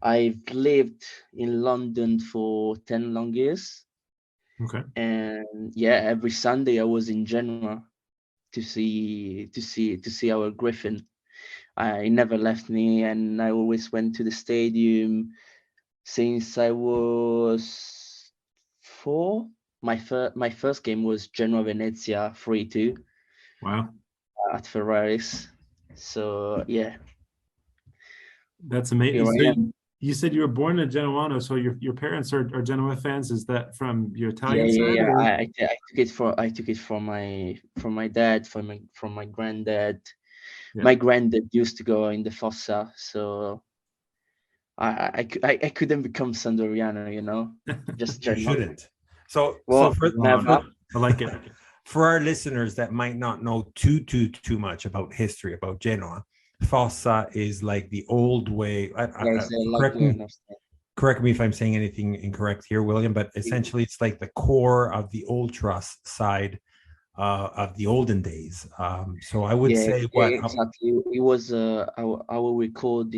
I've lived in London for 10 long years. Okay. And yeah, every Sunday I was in Genoa to see our Griffin. He never left me, and I always went to the stadium since I was 4. My first game was Genoa Venezia 3-2. Wow. At Ferraris. So yeah, that's amazing. So you said you were born in Genoano, so your parents are Genoa fans. Is that from your Italian side? Yeah. I took it from my dad, from my granddad. Yeah. My granddad used to go in the Fossa, so I couldn't become Sandoriano, just you shouldn't. So never. I like it. For our listeners that might not know too much about history about Genoa, Fossa is like the old way. Correct me if I'm saying anything incorrect here, William, but essentially it's like the core of the old trust side of the olden days. So I would say exactly. It was our record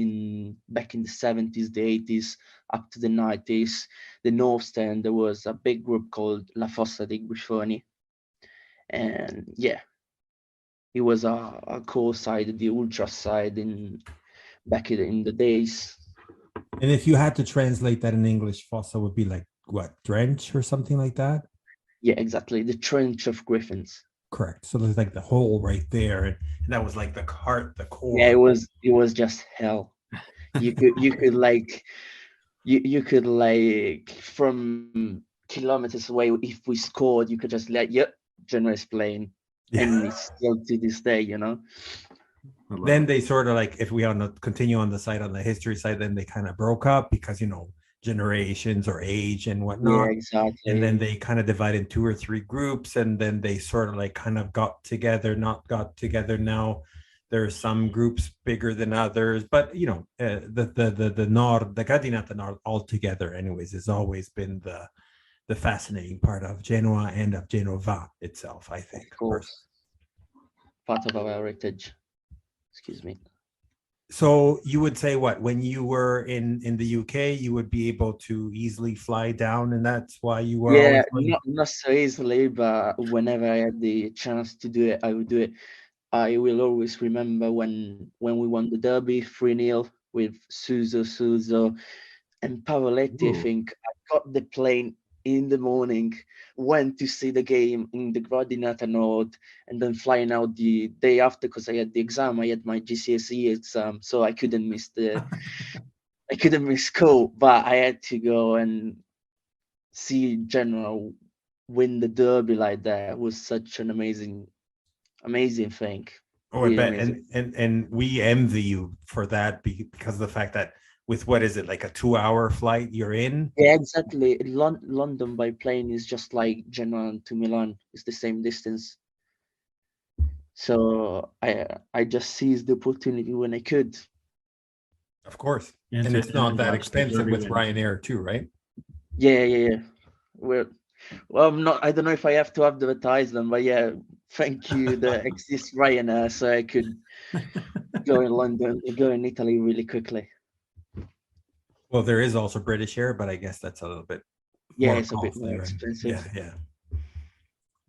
back in the 70s, the 80s, up to the 90s. The North Stand, there was a big group called La Fossa di Grifoni. And yeah, it was a core side, the ultra side back in the days. And if you had to translate that in English, Fossa would be like what, trench or something like that? Yeah, exactly. The trench of Griffins. Correct. So there's like the hole right there, and that was like the core. Yeah, it was just hell. You could you could from kilometers away, if we scored, you could just Genoa is playing. Yeah. And it's still to this day, Then they sort of like, if we continue on the history side, then they kind of broke up because generations or age and whatnot. Yeah, exactly. And then they kind of divide in 2 or 3 groups, and then they sort of like kind of got together. Now there's some groups bigger than others, but the Nord, the Gradinata Nord altogether anyways has always been the fascinating part of Genoa and of Genova itself, I think. Of course. Part of our heritage. Excuse me. So you would say what, when you were in the UK, you would be able to easily fly down, and that's why you were... Yeah, not so easily, but whenever I had the chance to do it, I would do it. I will always remember when we won the derby 3-0 with Suso and Pavoletti. Ooh. I think I got the plane in the morning, went to see the game in the Gradinata Nord, and then flying out the day after because I had the exam. I had my GCSE exam, so I couldn't miss school, but I had to go and see Genoa win the derby like that. It was such an amazing amazing thing. Oh, I Really bet. amazing. And we envy you for that because of the fact that with what is it, like a 2-hour flight, you're in. Yeah, exactly. London by plane is just like Genoa to Milan. It's the same distance. So I just seized the opportunity when I could. Of course. And And to, it's and not to that watch the expensive Derby with win. Ryanair too, right? Yeah. Well, I'm not. I don't know if I have to advertise them, but yeah, thank you. There exists Ryanair, so I could go in London, go in Italy really quickly. Well, there is also British Air, but I guess that's a little bit Yeah, more it's a bit more costly, right? expensive. Yeah.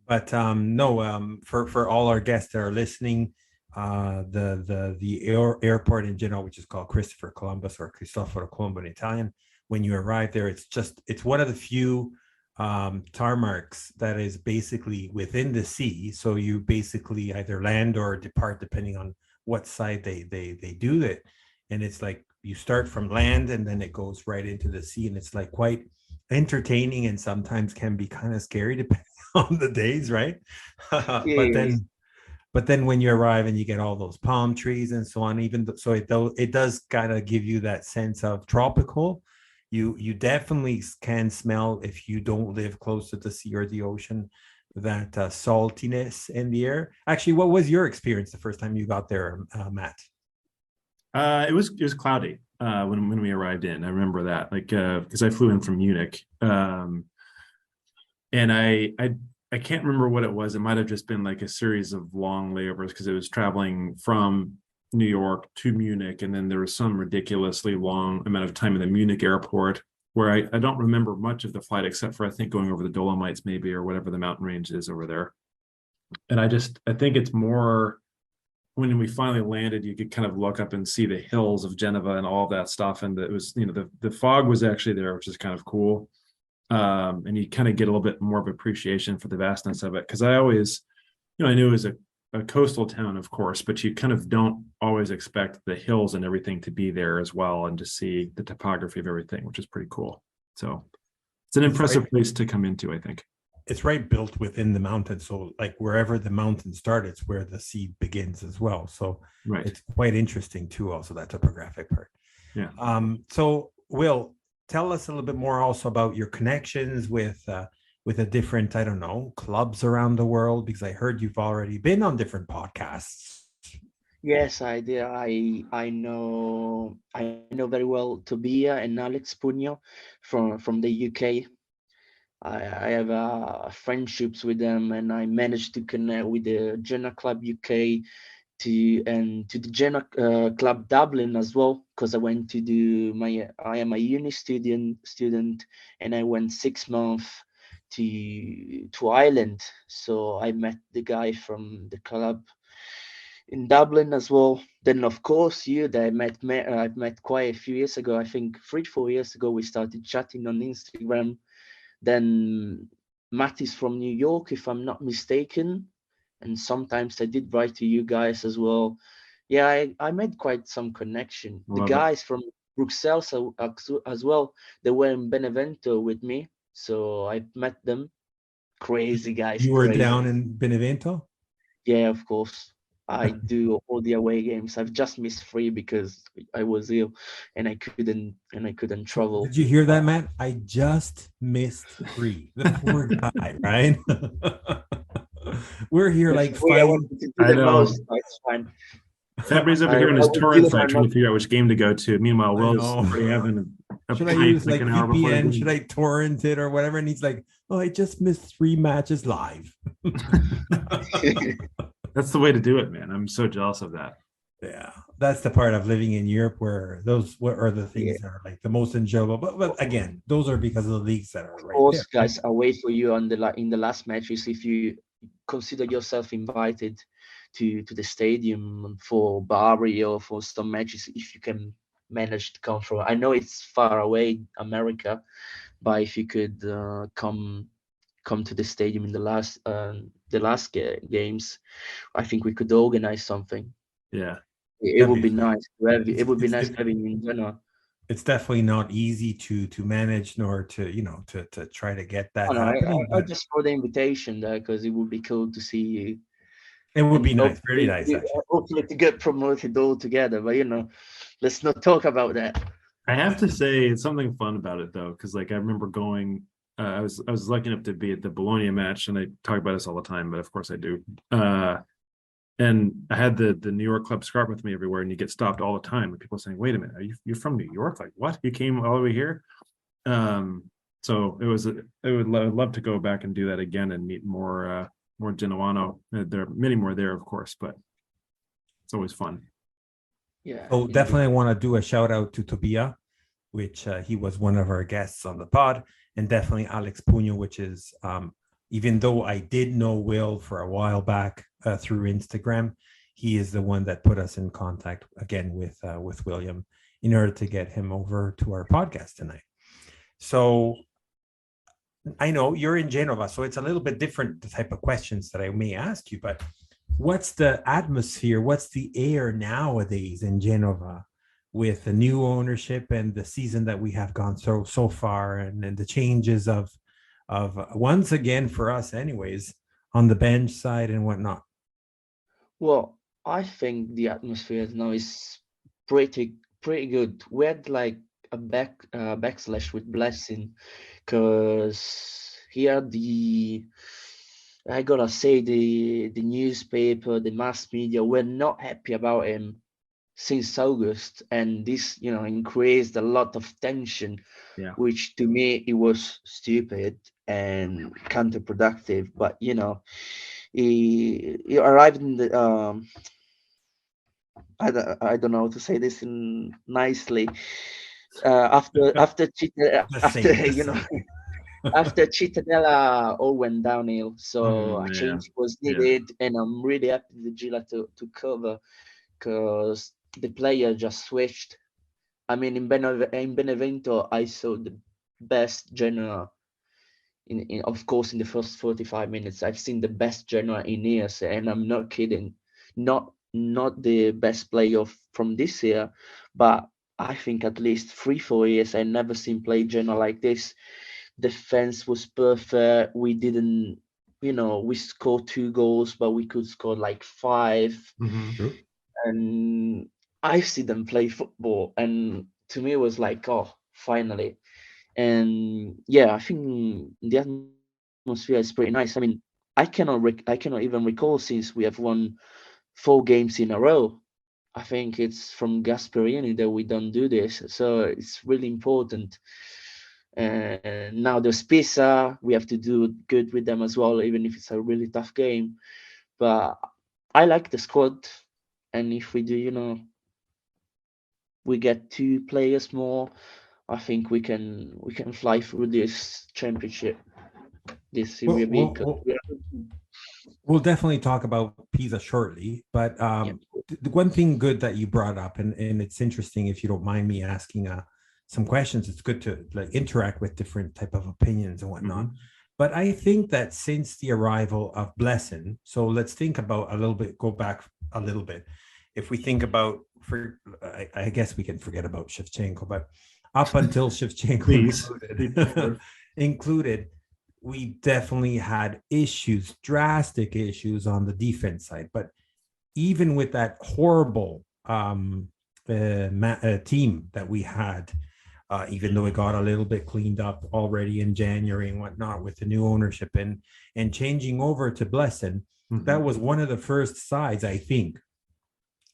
But no, for all our guests that are listening, the airport in Genoa, which is called Christopher Columbus or Cristoforo Colombo in Italian, when you arrive there, it's one of the few tarmacs that is basically within the sea. So you basically either land or depart depending on what side they do it. And it's like you start from land and then it goes right into the sea, and it's like quite entertaining and sometimes can be kind of scary depending on the days, right? Yes. But then when you arrive and you get all those palm trees and so on, so it does kind of give you that sense of tropical. You definitely can smell, if you don't live close to the sea or the ocean, that saltiness in the air. Actually, what was your experience the first time you got there, Matt? It was cloudy when we arrived in. I remember that, like, because I flew in from Munich, and I can't remember what it was. It might have just been like a series of long layovers because it was traveling from New York to Munich, and then there was some ridiculously long amount of time in the Munich airport where I don't remember much of the flight except for I think going over the Dolomites maybe, or whatever the mountain range is over there. And I think it's more when we finally landed, you could kind of look up and see the hills of Genova and all of that stuff. And it was, the fog was actually there, which is kind of cool. And you kind of get a little bit more of appreciation for the vastness of it. Because I always, I knew it was a coastal town, of course, but you kind of don't always expect the hills and everything to be there as well, and to see the topography of everything, which is pretty cool. So it's an impressive place to come into, I think. It's right built within the mountain. So like wherever the mountain starts, it's where the sea begins as well. So It's quite interesting too, also that topographic part. Yeah. So Will, tell us a little bit more also about your connections with the different, I don't know, clubs around the world, because I heard you've already been on different podcasts. Yes, I did. I know very well Tobia and Alex Pugno from the UK. I have friendships with them, and I managed to connect with the Genoa Club UK to the Genoa Club Dublin as well, because I went to I am a uni student, and I went 6 months to Ireland. So I met the guy from the club in Dublin as well. Then of course you that I've met quite a few years ago. I think 3-4 years ago we started chatting on Instagram. Then Matt is from New York, if I'm not mistaken, and sometimes I did write to you guys as well. Yeah, I made quite some connection. The guys from Bruxelles as well, they were in Benevento with me, so I met them. Crazy guys. You were down in Benevento? Yeah, of course. I do all the away games. I've just missed 3 because I was ill and I couldn't travel. Did you hear that, Matt? I just missed 3. The poor guy, right? We're here like fighting. I know. It's fine. Fabry's over here in his torrent site trying to figure out which game to go to. Meanwhile, Will's already having a should I use like VPN? Should I torrent it or whatever? And he's like, "Oh, I just missed 3 matches live." That's the way to do it, man. I'm so jealous of that. Yeah, that's the part of living in Europe where those are the things that are like the most enjoyable. But again, those are because of the leagues that are right there. Of course, guys, I'll wait for you in the last matches. If you consider yourself invited to the stadium for Bari or for some matches, if you can manage to come from. I know it's far away, America, but if you could come to the stadium in the last games, I think we could organize something. Yeah, it would be nice to have. It would be nice having you in Genoa. It's definitely not easy to manage, nor to to try to get that happening. I just for the invitation there, because it would be cool to see you. It would be And nice, very nice, actually. hopefully to get promoted all together. But let's not talk about that. I have to say it's something fun about it though, because like I remember going. I was lucky enough to be at the Bologna match, and I talk about this all the time, but of course I do. And I had the New York club scarf with me everywhere, and you get stopped all the time with people saying, "Wait a minute, you're from New York? Like what? You came all the way here?" So I would love to go back and do that again and meet more Genoano. There are many more there, of course, but it's always fun. Yeah. So definitely want to do a shout out to Tobia, which he was one of our guests on the pod, and definitely Alex Puño, which is even though I did know Will for a while back through Instagram, he is the one that put us in contact again with William in order to get him over to our podcast tonight. So I know you're in Genova, so it's a little bit different, the type of questions that I may ask you, but what's the atmosphere? What's the air nowadays in Genova with the new ownership and the season that we have gone so far, and the changes of once again for us anyways on the bench side and whatnot? Well, I think the atmosphere now is pretty good. We had like a backslash with Blessing, because here I gotta say the newspaper, the mass media were not happy about him since August, and this increased a lot of tension, Yeah. which to me it was stupid and counterproductive. But he arrived in the I don't know how to say this nicely. After after after Cittadella all went downhill, so a change was needed, and I'm really happy the Gila to cover, because the player just switched. I mean, in Benevento, I saw the best Genoa. In of course, in the first 45 minutes, I've seen the best Genoa in years, and I'm not kidding. Not the best player from this year, but I think at least 3-4 years I never seen play Genoa like this. Defense was perfect. We didn't, we scored 2 goals, but we could score like 5. Mm-hmm. And I see them play football, and to me it was like, oh, finally. And yeah, I think the atmosphere is pretty nice. I mean, I cannot even recall since we have won 4 games in a row. I think it's from Gasperini that we don't do this, so it's really important. And now there's Pisa. We have to do good with them as well, even if it's a really tough game. But I like the squad, and if we do, we get 2 players more, I think we can fly through this championship, this Serie B. We'll definitely talk about Pisa shortly, but the one thing good that you brought up, and it's interesting, if you don't mind me asking some questions, it's good to like interact with different type of opinions and whatnot. Mm-hmm. But I think that since the arrival of Blessing, so let's think about go back a little bit. If we think about, I guess we can forget about Shevchenko, but up until Shevchenko included, we definitely had drastic issues on the defense side. But even with that horrible team that we had, even though it got a little bit cleaned up already in January and whatnot with the new ownership and changing over to Blessing, that was one of the first sides, I think,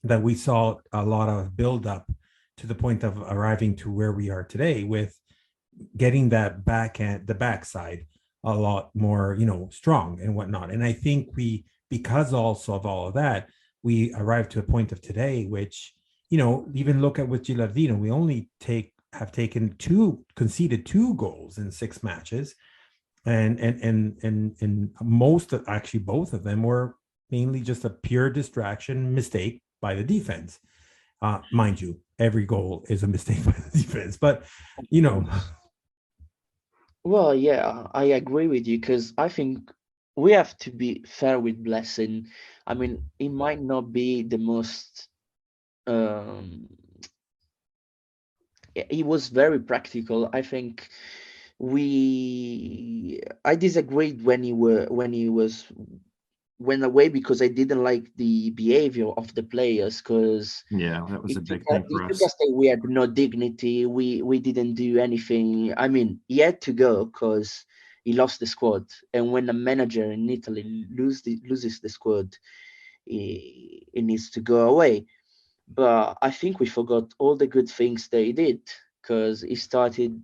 that we saw a lot of build up to the point of arriving to where we are today, with getting that the backside a lot more, strong and whatnot. And I think because also of all of that, we arrived to a point of today, which, even look at with Gilardino, we only have conceded 2 goals in 6 matches. And most of, actually both of them were mainly just a pure distraction mistake by the defense. Mind you, every goal is a mistake by the defense, but Well, yeah, I agree with you, because I think we have to be fair with Blessing. I mean, it might not be the most. He was very practical. I think I disagreed when he was went away because I didn't like the behavior of the players, because Yeah, that was a big thing for it took us. us that we had no dignity. We didn't do anything. I mean, he had to go because he lost the squad. And when a manager in Italy loses the squad, he needs to go away. But I think we forgot all the good things that he did, because he started,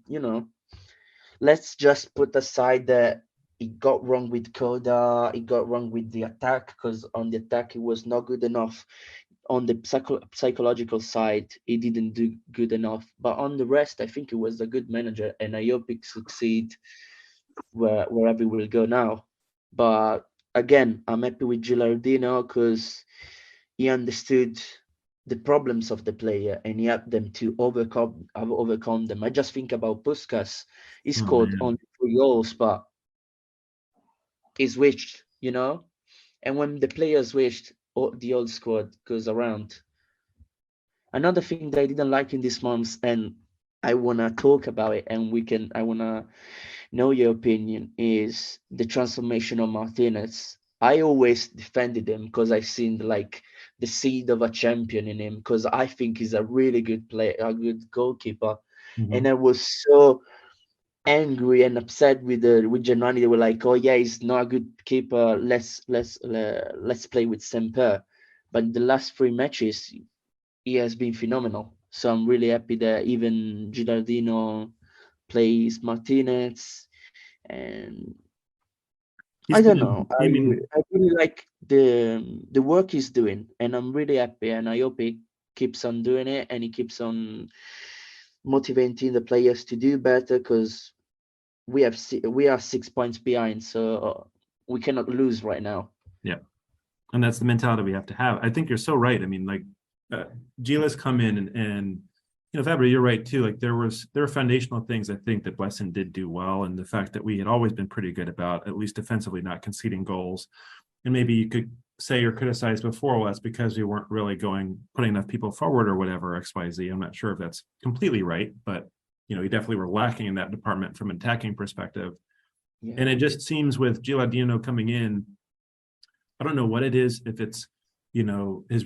let's just put aside that he got wrong with Coda, he got wrong with the attack, because on the attack he was not good enough. On the psychological side, he didn't do good enough. But on the rest, I think he was a good manager, and I hope he succeed wherever he will go now. But again, I'm happy with Gilardino because he understood the problems of the player and he helped them to overcome them. I just think about Puskas. He scored only 3 goals, but he switched, and when the players switched, the old squad goes around. Another thing that I didn't like in this month, and I wanna talk about it, and I wanna know your opinion, is the transformation of Martinez. I always defended him because I've seen like the seed of a champion in him, because I think he's a really good player, a good goalkeeper. And I was so angry and upset with Genoano. They were like, "Oh yeah, he's not a good keeper. Let's play with Semper." But the last 3 matches, he has been phenomenal. So I'm really happy that even Gilardino plays Martinez, and I don't know. I really like the work he's doing, and I'm really happy, and I hope he keeps on doing it, and he keeps on motivating the players to do better, because we are 6 points behind, so we cannot lose right now. Yeah, and that's the mentality we have to have. I think you're so right. I mean, like, Gila's come in and Fabry, you're right too. Like there were foundational things I think that Blessin did do well, and the fact that we had always been pretty good about, at least defensively, not conceding goals. And maybe you could say or criticize before, well, that's because we weren't really putting enough people forward or whatever, XYZ. I'm not sure if that's completely right, but we definitely were lacking in that department from an attacking perspective. Yeah. And it just seems with Gilardino coming in, I don't know what it is, if it's his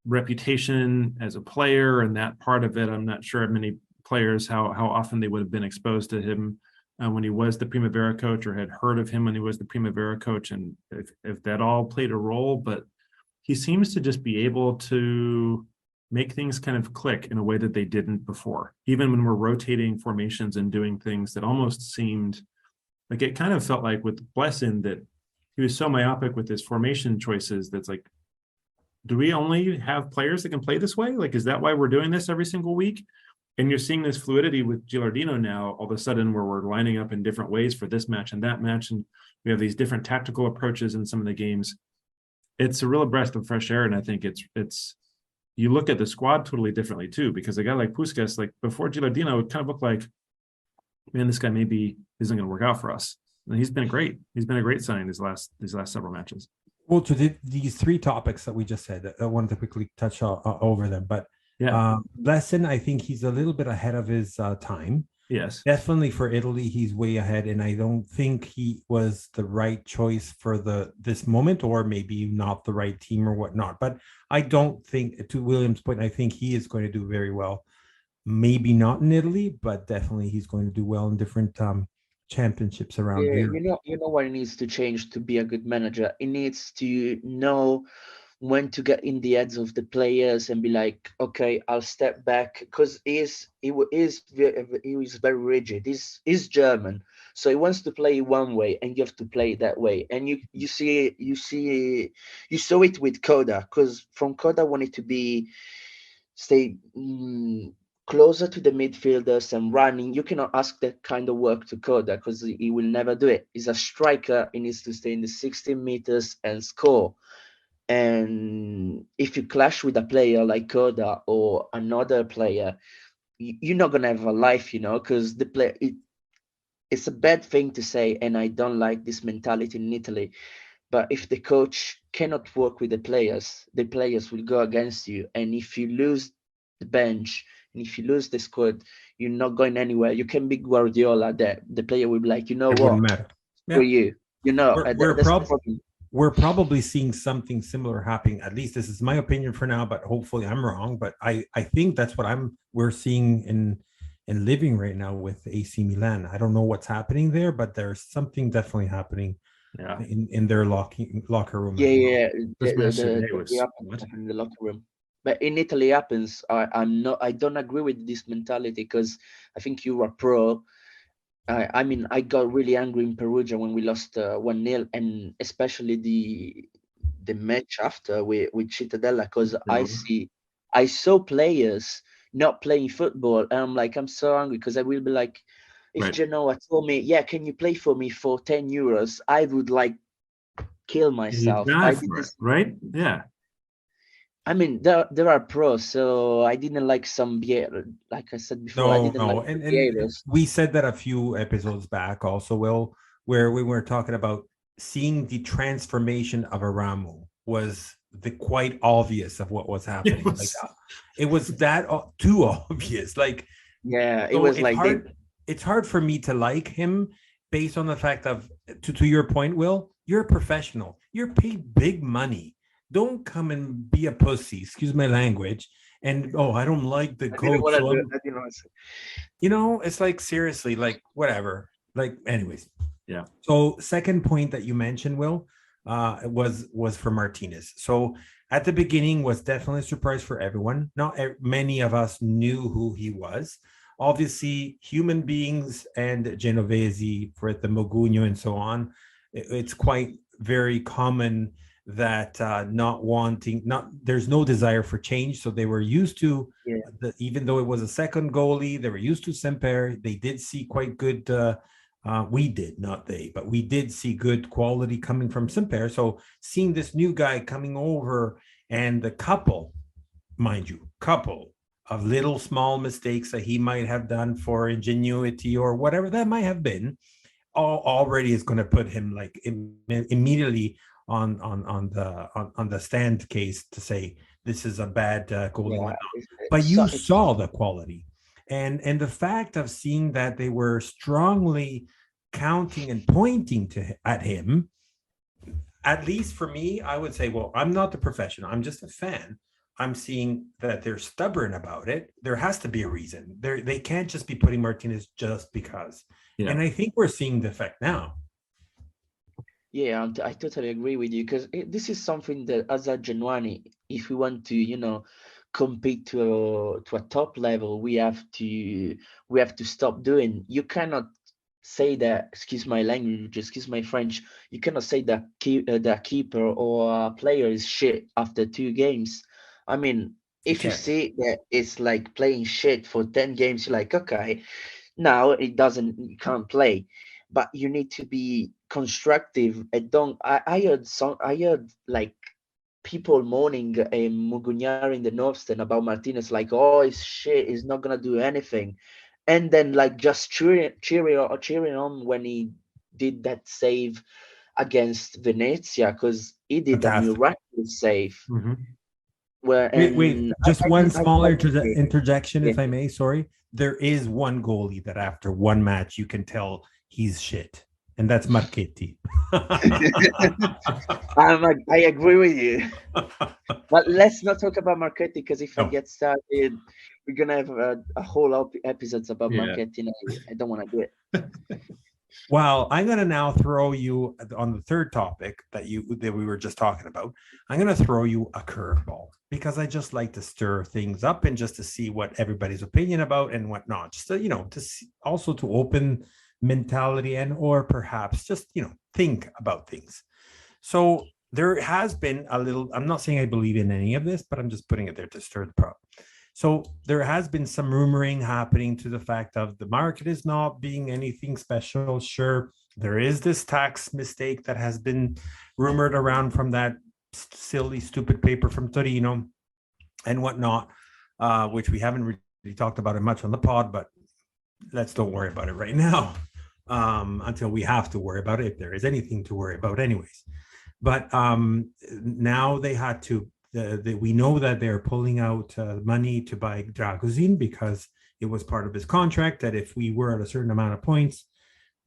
reputation as a player and that part of it. I'm not sure many players how often they would have been exposed to him when he was the Primavera coach, or had heard of him when he was the Primavera coach, and if that all played a role. But he seems to just be able to make things kind of click in a way that they didn't before, even when we're rotating formations and doing things that almost seemed like, it kind of felt like with Blessin that he was so myopic with his formation choices that's like, do we only have players that can play this way? Like, is that why we're doing this every single week? And you're seeing this fluidity with Gilardino now, all of a sudden, where we're lining up in different ways for this match and that match. And we have these different tactical approaches in some of the games. It's a real breath of fresh air. And I think it's you look at the squad totally differently too, because a guy like Puskas, like before Gilardino, it kind of looked like, man, this guy maybe isn't going to work out for us. And he's been great. He's been a great signing these last several matches. Well, to these 3 topics that we just said, I wanted to quickly touch over them. But yeah, Blessin, I think he's a little bit ahead of his time. Yes, definitely for Italy, he's way ahead, and I don't think he was the right choice for this moment, or maybe not the right team or whatnot. But I don't think, to William's point, I think he is going to do very well. Maybe not in Italy, but definitely he's going to do well in different championships around here. You know what it needs to change to be a good manager. It needs to know when to get in the heads of the players and be like, okay, I'll step back, because he is very rigid. He's German, so he wants to play one way, and you have to play that way. And you saw it with Coda, because from Coda wanted to stay closer to the midfielders and running. You cannot ask that kind of work to Coda, because he will never do it. He's a striker. He needs to stay in the 16 meters and score. And if you clash with a player like Coda or another player, you're not gonna have a life, because the player. It's a bad thing to say, and I don't like this mentality in Italy. But if the coach cannot work with the players will go against you. And if you lose the bench, and if you lose the squad, you're not going anywhere. You can be Guardiola, that the player will be like, it wouldn't matter. For you, we're we're probably seeing something similar happening. At least this is my opinion for now, but hopefully I'm wrong. But I think that's what we're seeing in living right now with AC Milan. I don't know what's happening there, but there's something definitely happening in their locker room. Yeah, This match today the was happens in the locker room. But in Italy happens. I don't agree with this mentality because I think you are pro. I mean, I got really angry in Perugia when we lost 1-0, and especially the match after with Cittadella, because I saw players not playing football, and I'm like, I'm so angry because I will be like, if Genoa told me, yeah, can you play for me for 10 euros, I would like kill myself. Right? Yeah. I mean, there are pros, so I didn't like some like I said before. I didn't like and we said that a few episodes back also, Will, where we were talking about seeing the transformation of Aramu was the quite obvious of what was happening. It was that too obvious. Like, yeah, it was like hard. It's hard for me to like him based on the fact of, to your point, Will, you're a professional. You're paid big money. Don't come and be a pussy, excuse my language. And I don't like the coach. It's like, seriously, like, whatever. Like, anyways. Yeah. So second point that you mentioned, Will, was for Martinez. So at the beginning was definitely a surprise for everyone. Not many of us knew who he was. Obviously, human beings and Genovese for the Mogugno and so on, it's quite very common that there's no desire for change. So they were used to, even though it was a second goalie, they were used to Semper. They did see quite good, we did, not they, but we did see good quality coming from Semper. So seeing this new guy coming over and the couple of little small mistakes that he might have done for ingenuity or whatever that might have been, already is going to put him like immediately on the stand case to say this is a bad goalie. But you saw the quality, and the fact of seeing that they were strongly counting and pointing at him. At least for me, I would say, well, I'm not the professional. I'm just a fan. I'm seeing that they're stubborn about it. There has to be a reason. They can't just be putting Martinez just because. Yeah. And I think we're seeing the effect now. Yeah, I totally agree with you because this is something that as a Genoani, if we want to, compete to a top level, we have to stop doing. You cannot say that, excuse my language, excuse my French, you cannot say that the keeper or a player is shit after 2 games. I mean, if you see that it's like playing shit for 10 games, you're like, okay, now you can't play. But you need to be constructive. I heard like people moaning Mugunyar in the North Stand about Martinez, like, oh, it's shit, he's not gonna do anything. And then like just cheering on when he did that save against Venezia, because he did a miraculous save. Mm-hmm. Wait, just one small interjection, if I may. Sorry, there is one goalie that after one match you can tell he's shit, and that's Marchetti. I agree with you, but let's not talk about Marchetti, because if I get started, we're gonna have a whole episodes about Marchetti. I don't want to do it. Well, I'm going to now throw you on the third topic that we were just talking about. I'm going to throw you a curveball because I just like to stir things up and just to see what everybody's opinion about and whatnot. Just to, to see, also to open mentality and or perhaps just think about things. So there has been a little. I'm not saying I believe in any of this, but I'm just putting it there to stir the pot. So there has been some rumoring happening to the fact of the market is not being anything special. Sure, there is this tax mistake that has been rumored around from that silly, stupid paper from Torino and whatnot, which we haven't really talked about it much on the pod, but don't worry about it right now until we have to worry about it, if there is anything to worry about anyways. But now they had to, we know that they're pulling out money to buy Dragozin because it was part of his contract that if we were at a certain amount of points,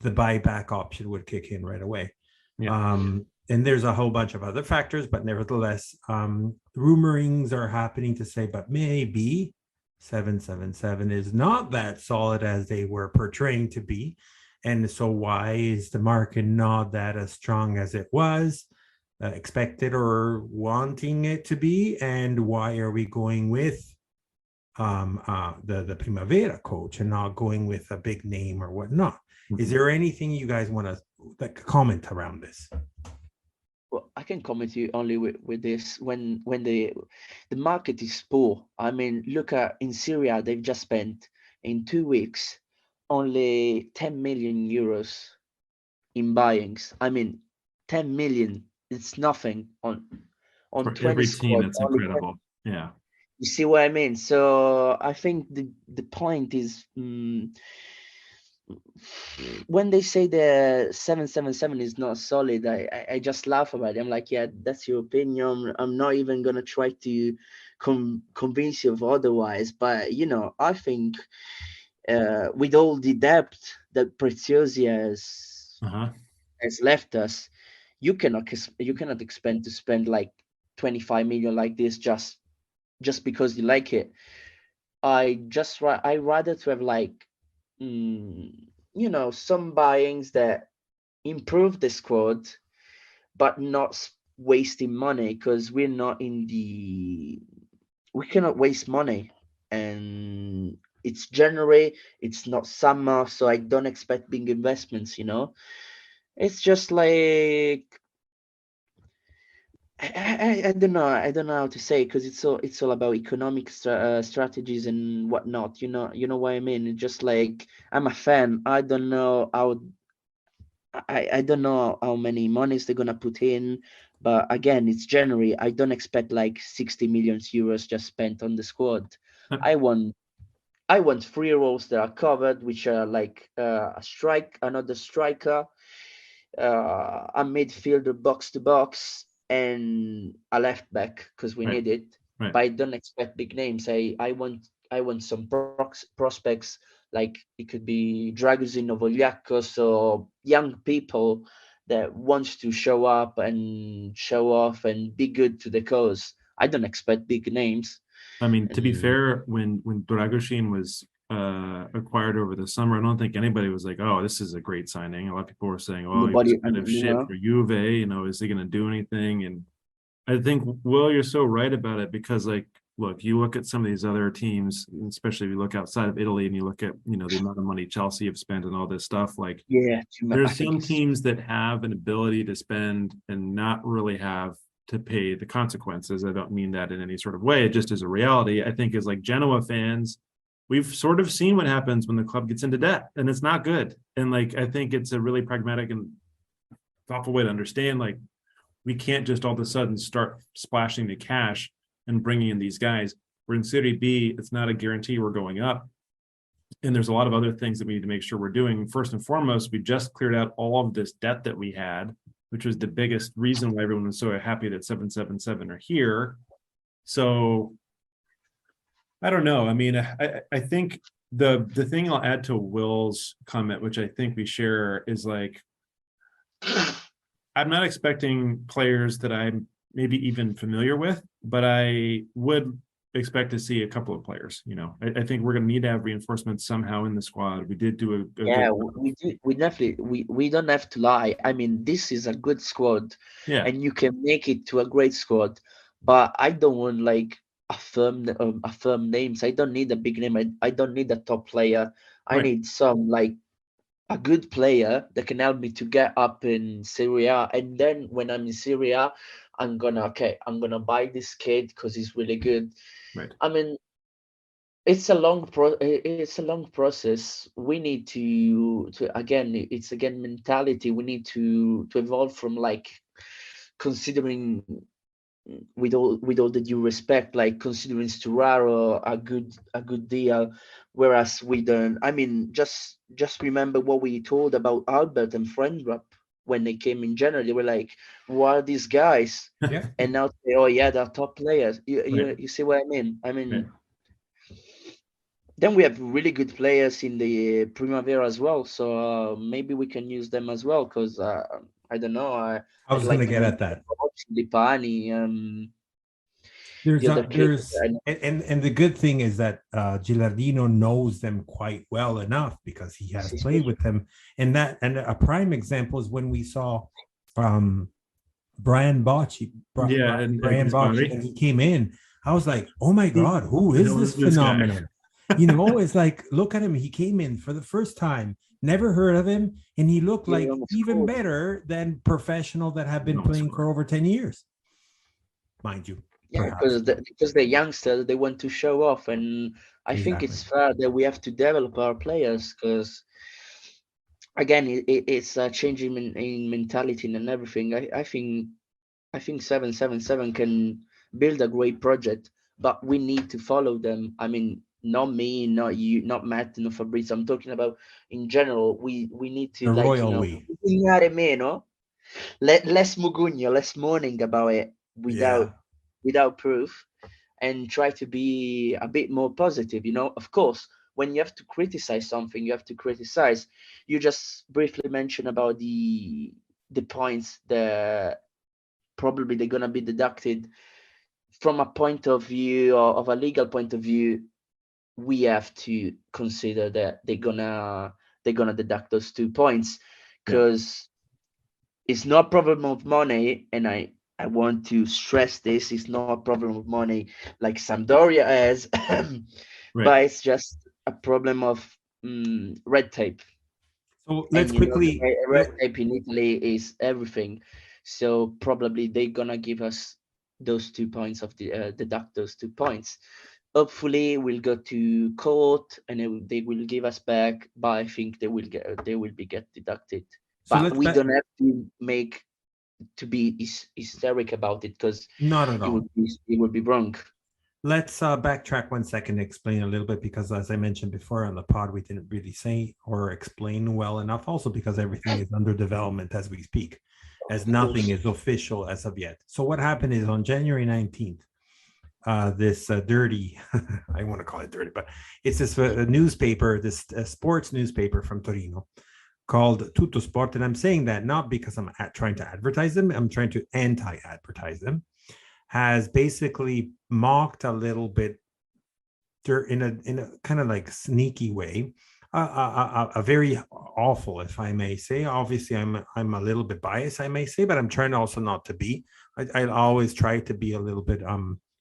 the buyback option would kick in right away. Yeah. and there's a whole bunch of other factors, but nevertheless, rumorings are happening to say, but maybe 777 is not that solid as they were portraying to be. And so why is the market not that as strong as it was expected or wanting it to be? And why are we going with the Primavera coach and not going with a big name or whatnot? Mm-hmm. Is there anything you guys want to comment around this? Well, I can comment you only with this. When the market is poor, I mean, look at in Syria, they've just spent in 2 weeks only 10 million euros in buyings. I mean, 10 million, it's nothing on for 20 every team. That's incredible. 20. Yeah. You see what I mean? So I think the point is, when they say the 777 is not solid, I just laugh about it. I'm like, yeah, that's your opinion. I'm not even gonna try to convince you of otherwise. But I think with all the debt that Preziosi has left us, you cannot expect to spend like 25 million like this just because you like it. I rather to have like some buyings that improve the squad, but not wasting money, because we cannot waste money, and it's January, it's not summer, so I don't expect big investments. It's just like I don't know. I don't know how to say, because it's all about economic strategies and whatnot. You know what I mean. It's just like, I'm a fan. I don't know how many monies they're gonna put in, but again, it's January. I don't expect like 60 million euros just spent on the squad. I want 3 roles that are covered, which are like another striker, a midfielder box to box, and a left back, because we need it. Right. But I don't expect big names. I want some prospects, like it could be Dragusin or Voliakos, or young people that wants to show up and show off and be good to the cause. I don't expect big names. I mean, to be fair, when Dragusin was acquired over the summer, I don't think anybody was like, "Oh, this is a great signing." A lot of people were saying, "Oh, he's kind of shit for Juve. Is he going to do anything?" And I think, Will, you're so right about it, because, like, look, you look at some of these other teams, especially if you look outside of Italy and you look at the amount of money Chelsea have spent and all this stuff. Like, there's some teams that have an ability to spend and not really have to pay the consequences. I don't mean that in any sort of way. It just is a reality. I think, as like Genoa fans, we've sort of seen what happens when the club gets into debt, and it's not good. And like, I think it's a really pragmatic and thoughtful way to understand, like, we can't just all of a sudden start splashing the cash and bringing in these guys. We're in Serie B. It's not a guarantee we're going up. And there's a lot of other things that we need to make sure we're doing. First and foremost, we just cleared out all of this debt that we had, which was the biggest reason why everyone was so happy that 777 are here. So I don't know. I mean, I think the thing I'll add to Will's comment, which I think we share, is like, I'm not expecting players that I'm maybe even familiar with, but I would expect to see a couple of players. I think we're going to need to have reinforcements somehow in the squad. We did do we definitely, we don't have to lie. I mean, this is a good squad, and you can make it to a great squad, but I don't want like a firm names. I don't need a big name. I don't need a top player. I need some, like, a good player that can help me to get up in Serie A. And then when I'm in Serie A, I'm gonna buy this kid because he's really good. Right. I mean, it's a long process. We need to it's mentality. We need to evolve from, like, considering, with all the due respect, like considering Sturaro a good deal, whereas we don't. I mean, just remember what we told about Albert and Friendrup when they came in January. They were like, "What are these guys?" And now they, "Oh yeah, they're top players." You see what I mean? I mean, then we have really good players in the Primavera as well, so maybe we can use them as well, because I don't know. I I'd was going like to to get know at that. Lipani, There's the other kid. and the good thing is that Gilardino knows them quite well enough because he has played with them. And a prime example is when we saw Brian Bocci, and Brian Bocci, when he came in. I was like, oh my God, who is this phenomenon? It's like, look at him. He came in for the first time, never heard of him, and he looked like even better than professional that have been playing for over 10 years, mind you. Yeah, because they're youngsters, they want to show off, and I think it's fair that we have to develop our players, because again, it's a changing in mentality and everything. I think 777 can build a great project, but we need to follow them. I mean, not me, not you, not Matt, not Fabrizio. I'm talking about in general. We need to, the royal we. Less mugugno, less mourning about it without proof, and try to be a bit more positive. Of course, when you have to criticize something, you have to criticize. You just briefly mentioned about the points that probably they're gonna be deducted from a point of view, or of a legal point of view. We have to consider that they're gonna deduct those 2 points, because it's not a problem of money, and I want to stress this: it's not a problem of money like Sampdoria has, but it's just a problem of red tape. So let's quickly. Red tape in Italy is everything, so probably they're gonna give us those 2 points of the deduct those 2 points. Hopefully, we'll go to court and they will give us back, but I think they will get deducted. But we don't have to be hysteric about it, because not at all. It would be wrong. Let's backtrack 1 second and explain a little bit, because as I mentioned before on the pod, we didn't really say or explain well enough, also because everything is under development as we speak, as nothing is official as of yet. So what happened is on January 19th, this dirty, I want to call it dirty, but it's this newspaper, this sports newspaper from Torino called Tutto Sport. And I'm saying that not because I'm trying to advertise them, I'm trying to anti-advertise them, has basically mocked a little bit in a kind of like sneaky way, a very awful, if I may say. Obviously, I'm a little bit biased, I may say, but I'm trying also not to be. I always try to be a little bit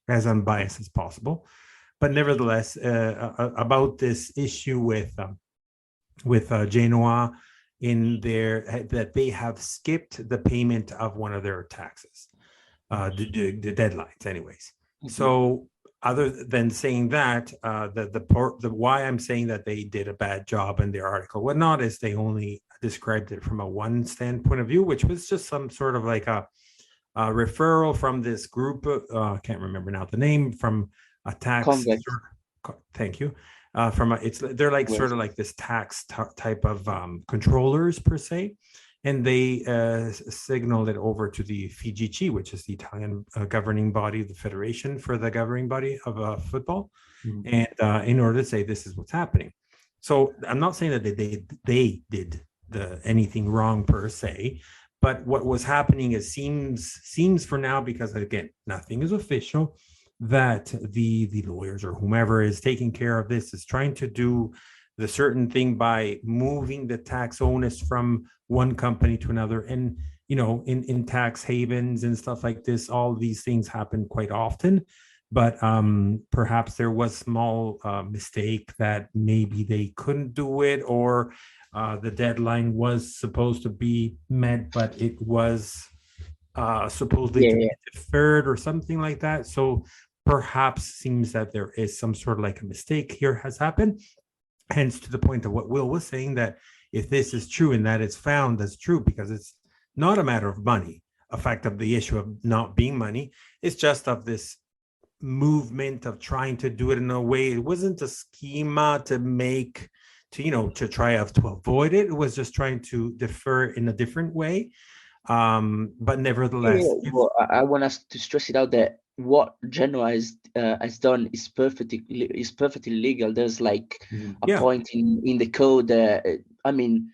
as unbiased as possible. But nevertheless, about this issue with Genoa, that they have skipped the payment of one of their taxes, the deadlines, anyways. Mm-hmm. So, other than saying that, the why I'm saying that they did a bad job in their article, whatnot, is they only described it from a one standpoint of view, which was just some sort of like a referral from this group. I can't remember now the name, from a tax. Thank you. They're like sort of like this tax type of controllers per se, and they signaled it over to the FIGC, which is the Italian governing body, the federation for the governing body of football, and in order to say this is what's happening. So I'm not saying that they did anything wrong per se, but what was happening is seems for now, because again nothing is official, that the lawyers or whomever is taking care of this is trying to do the certain thing by moving the tax onus from one company to another. And in tax havens and stuff like this, all these things happen quite often, but perhaps there was small mistake that maybe they couldn't do it, or the deadline was supposed to be met but it was supposedly to be deferred or something like that. So perhaps seems that there is some sort of like a mistake here has happened. Hence to the point of what Will was saying, that if this is true and that it's found as true, because it's not a matter of money, a fact of the issue of not being money, it's just of this movement of trying to do it in a way. It wasn't a schema to try to avoid it. It was just trying to defer in a different way. But nevertheless, I want us to stress it out that what Genoa has done is perfectly legal. There's like a point in the code. I mean,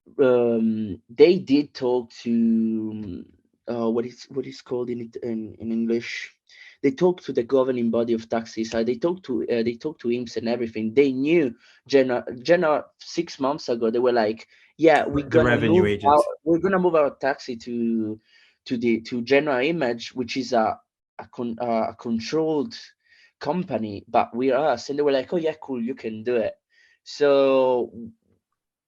they did talk to what is called in English. They talked to the governing body of taxis. They talked to IMSS and everything. They knew Genoa 6 months ago. They were like, yeah, The revenue agents. we're gonna move our taxi to Genoa Image, which is a controlled company, but we're us. And they were like, oh yeah, cool, you can do it. So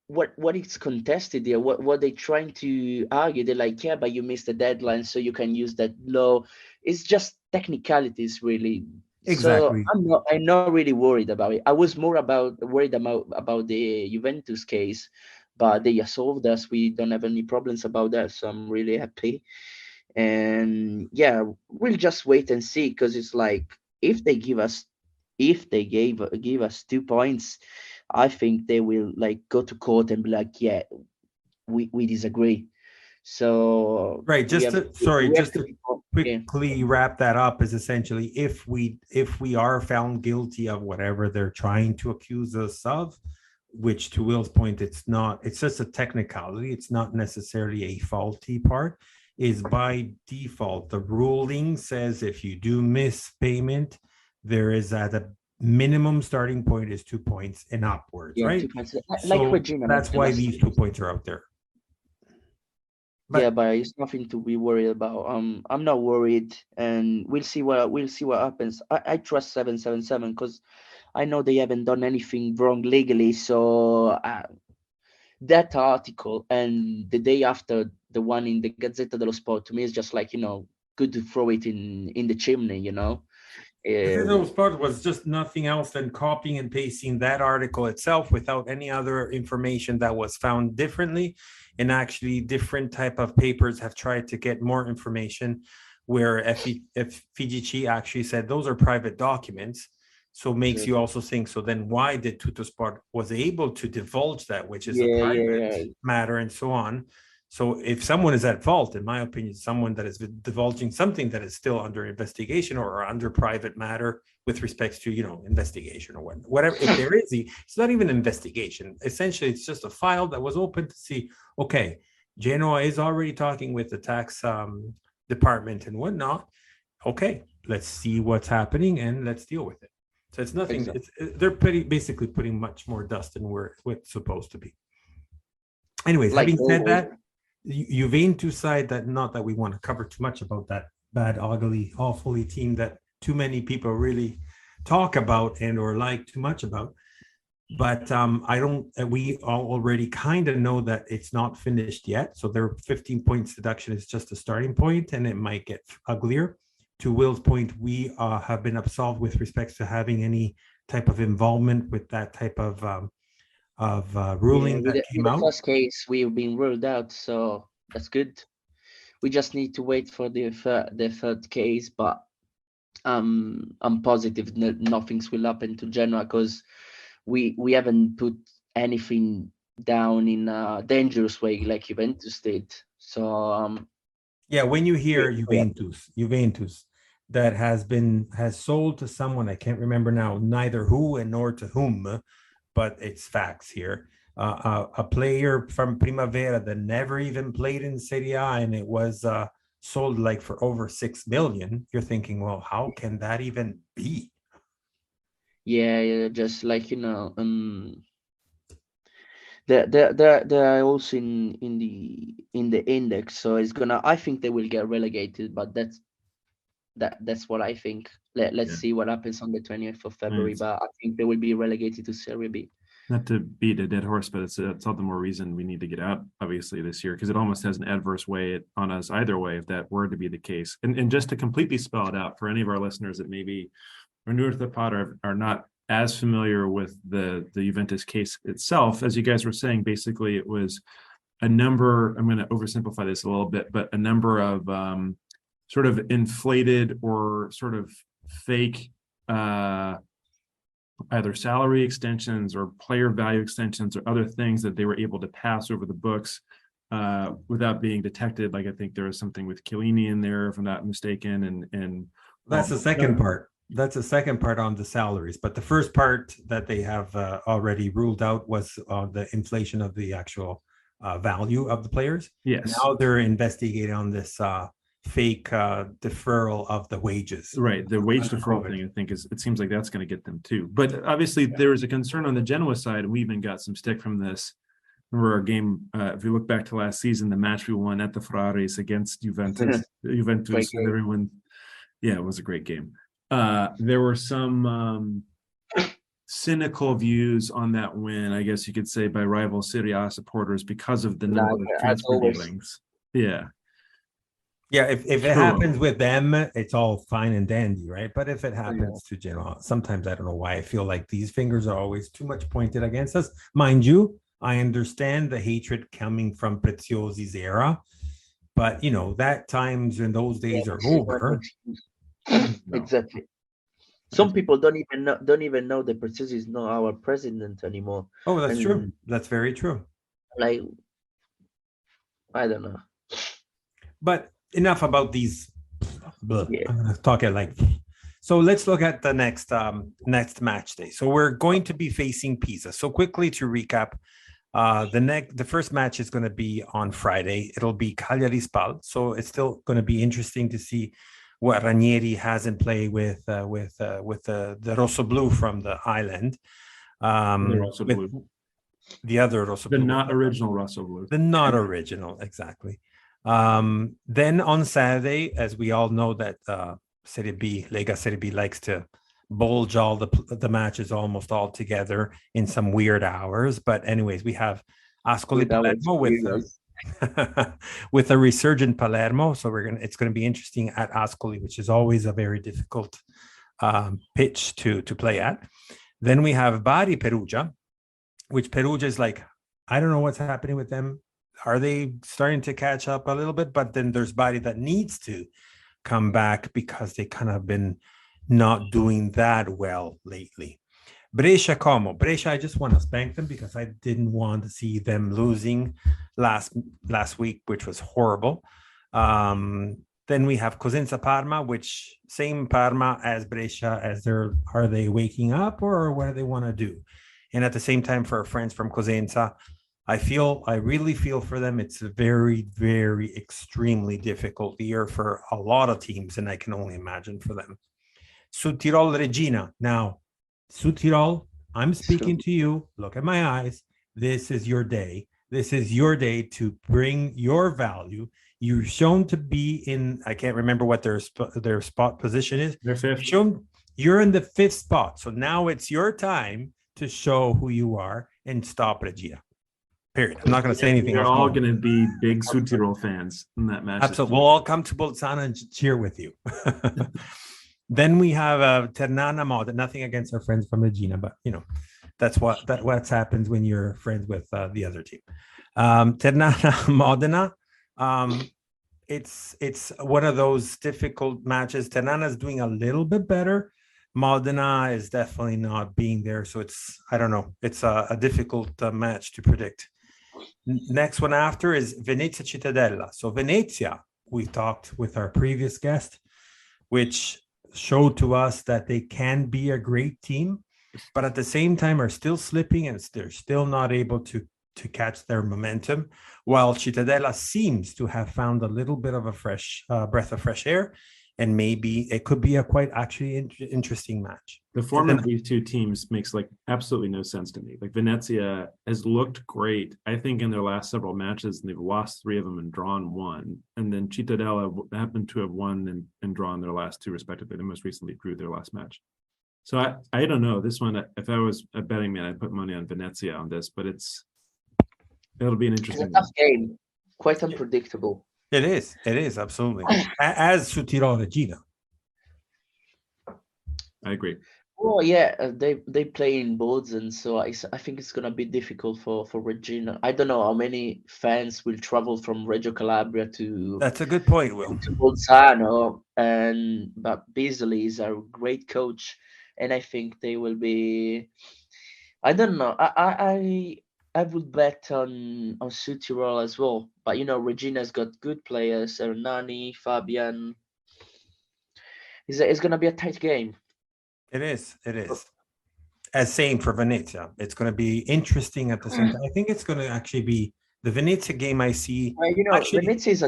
what is contested there, what they trying to argue, they're like, yeah, but you missed the deadline, so you can use that law. It's just technicalities, really. So Exactly. I'm not really worried about it. I was more worried about the Juventus case, but they solved us. We don't have any problems about that, so I'm really happy. And yeah, we'll just wait and see, because it's like, if they give us 2 points, I think they will like go to court and be like, yeah, we disagree. So Right. we have Just to yeah, quickly wrap that up, is essentially, if we are found guilty of whatever they're trying to accuse us of, which, to Will's point, it's just a technicality, it's not necessarily a faulty part, is by default the ruling says if you do miss payment, there is at a minimum starting point is 2 points and upwards, yeah, right? 2 points. Like So Regina that's mentioned why last these week. 2 points are out there. Yeah, But but it's nothing to be worried about. I'm not worried, and we'll see what happens. I trust 777, because I know they haven't done anything wrong legally. So that article and the day after, the one in the Gazzetta dello Sport, to me is just like, good to throw it in the chimney, the Uh, little part was just nothing else than copying and pasting that article itself without any other information that was found differently. And actually, different type of papers have tried to get more information, where FIGC actually said those are private documents. So makes you also think, so then why did Tuttosport was able to divulge that, which is a yeah, private yeah, matter, and so on. So if someone is at fault, in my opinion, someone that is divulging something that is still under investigation or under private matter with respect to, investigation or whatever. If there is, it's not even investigation. Essentially, it's just a file that was open to see, okay, Genoa is already talking with the tax department and whatnot. Okay, let's see what's happening and let's deal with it. So it's nothing. exactly. They're basically putting much more dust in where it's supposed to be. Anyways, Like having said always. that, Juventus side, that not that we want to cover too much about that bad, ugly, awfully team that too many people really talk about and or like too much about. But I don't. We all already kind of know that it's not finished yet. So their 15 points deduction is just a starting point, and it might get uglier. To Will's point, we have been absolved with respect to having any type of involvement with that type of ruling that came With the out. first case, we've been ruled out, so that's good. We just need to wait for the third case, but I'm positive nothing's will happen to Genoa, because we haven't put anything down in a dangerous way like Juventus did. So Yeah, when you hear yeah, Juventus that has sold to someone, I can't remember now, neither who and nor to whom, but it's facts here. A player from Primavera that never even played in Serie A, and it was sold like for over 6 million. You're thinking, well, how can that even be? yeah, just like they're also in the index, so it's gonna. I think they will get relegated, but that's what I think. Let's Yeah. see what happens on the 20th of February, It's but I think they will be relegated to Serie B. not to beat a dead horse, but it's all the more reason we need to get out, obviously, this year, because it almost has an adverse way on us either way, if that were to be the case. And just to completely spell it out for any of our listeners that maybe are newer to the pod or are not as familiar with the Juventus case itself, as you guys were saying, basically it was a number, I'm going to oversimplify this a little bit, but a number of sort of inflated or sort of fake either salary extensions or player value extensions or other things that they were able to pass over the books without being detected. Like I think there was something with Chiellini in there, if I'm not mistaken. And That's the second part. That's the second part on the salaries. But the first part that they have already ruled out was the inflation of the actual value of the players. Yes. Now they're investigating on this fake deferral of the wages. Right. The wage deferral thing, I think, it seems like that's going to get them too. But obviously, there was a concern on the Genoa side, and we even got some stick from this. Remember our game, if we look back to last season, the match we won at the Ferraris against Juventus, and everyone, it was a great game. There were some cynical views on that win, I guess you could say, by rival Serie A supporters because of the number of transfer dealings. Yeah, if it happens with them, it's all fine and dandy, right? But if it happens to Genoa, sometimes I don't know why I feel like these fingers are always too much pointed against us. Mind you, I understand the hatred coming from Preziosi's era, but that times in those days are over. Exactly. Some people don't even know that Preziosi is not our president anymore. Oh, that's true. That's very true. Like, I don't know. But enough about these. I'm going to talk it like. So let's look at the next match day. So we're going to be facing Pisa. So quickly to recap, the first match is going to be on Friday. It'll be Cagliari Spal. So it's still going to be interesting to see what Ranieri has in play with the Rosso Blu from the island. The other Rosso Blu. The not original Rosso Blu. The not original, exactly. Then on Saturday, as we all know that Lega Serie B likes to bulge all the matches almost all together in some weird hours. But anyways, we have Ascoli Palermo with a resurgent Palermo. So it's going to be interesting at Ascoli, which is always a very difficult pitch to play at. Then we have Bari Perugia, which Perugia is like, I don't know what's happening with them. Are they starting to catch up a little bit? But then there's Bari that needs to come back because they kind of been not doing that well lately. Brescia Como. Brescia, I just want to spank them because I didn't want to see them losing last week, which was horrible. Then we have Cosenza Parma, which same Parma as Brescia, are they waking up or what do they want to do? And at the same time, for our friends from Cosenza, I really feel for them. It's a very, very extremely difficult year for a lot of teams, and I can only imagine for them. Südtirol Regina. Now, Südtirol, I'm speaking to you. Look at my eyes. This is your day. This is your day to bring your value. You're shown to be in, I can't remember what their spot position is. They're fifth. You're in the fifth spot. So now it's your time to show who you are and stop Regina. Period. I'm not going to say anything else. We're all going to be big Südtirol fans in that match. Absolutely. We'll all come to Bolzano and cheer with you. Then we have Ternana Modena. Nothing against our friends from Regina, but that's what happens when you're friends with the other team. Ternana Modena. It's one of those difficult matches. Ternana is doing a little bit better. Modena is definitely not being there, so I don't know. It's a difficult match to predict. Next one after is Venezia Cittadella. So Venezia, we talked with our previous guest, which showed to us that they can be a great team, but at the same time are still slipping and they're still not able to catch their momentum, while Cittadella seems to have found a little bit of a fresh breath of fresh air, and maybe it could be a quite actually interesting match. The form of these two teams makes absolutely no sense to me. Venezia has looked great, I think, in their last several matches, and they've lost 3 of them and drawn 1. And then Cittadella happened to have won and drawn their last 2 respectively. They most recently drew their last match. So I don't know. This one, if I was a betting man, I'd put money on Venezia on this, but it'll be an interesting It's a tough game, quite unpredictable. It is absolutely. As Südtirol Regina. I agree. Well, yeah, they play in Bozen, so I think it's gonna be difficult for Regina. I don't know how many fans will travel from Reggio Calabria to. That's a good point, Will. To Bolzano, but Beasley is a great coach, and I think they will be. I don't know. I would bet on Südtirol as well, but Regina's got good players. Hernani, Fabian. It's gonna be a tight game. It is. As same for Venezia. It's going to be interesting at the same time. I think it's going to actually be The Venezia game I see. Well, Actually, Venezia is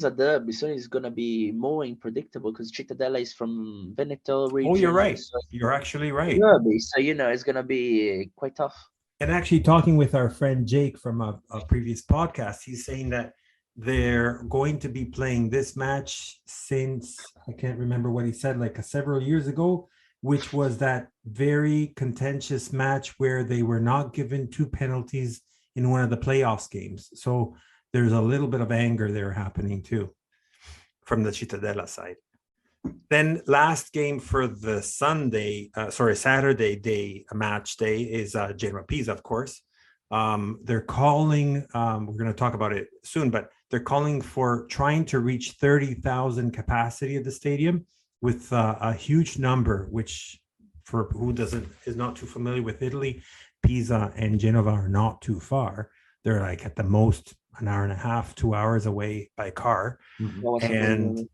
a derby, so it's gonna be more unpredictable because Cittadella is from Veneto oh, you're region, right. so You're actually right. derby. So it's gonna be quite tough. And actually, talking with our friend Jake from a previous podcast, he's saying that they're going to be playing this match since, I can't remember what he said, like several years ago, which was that very contentious match where they were not given 2 penalties in one of the playoffs games. So there's a little bit of anger there happening too from the Cittadella side. Then last game for the Saturday day match day is Genoa Pisa, of course. They're calling, we're going to talk about it soon, but they're calling for trying to reach 30,000 capacity at the stadium with a huge number, which for who is not too familiar with Italy, Pisa and Genova are not too far. They're like at the most an hour and a half, 2 hours away by car. Mm-hmm.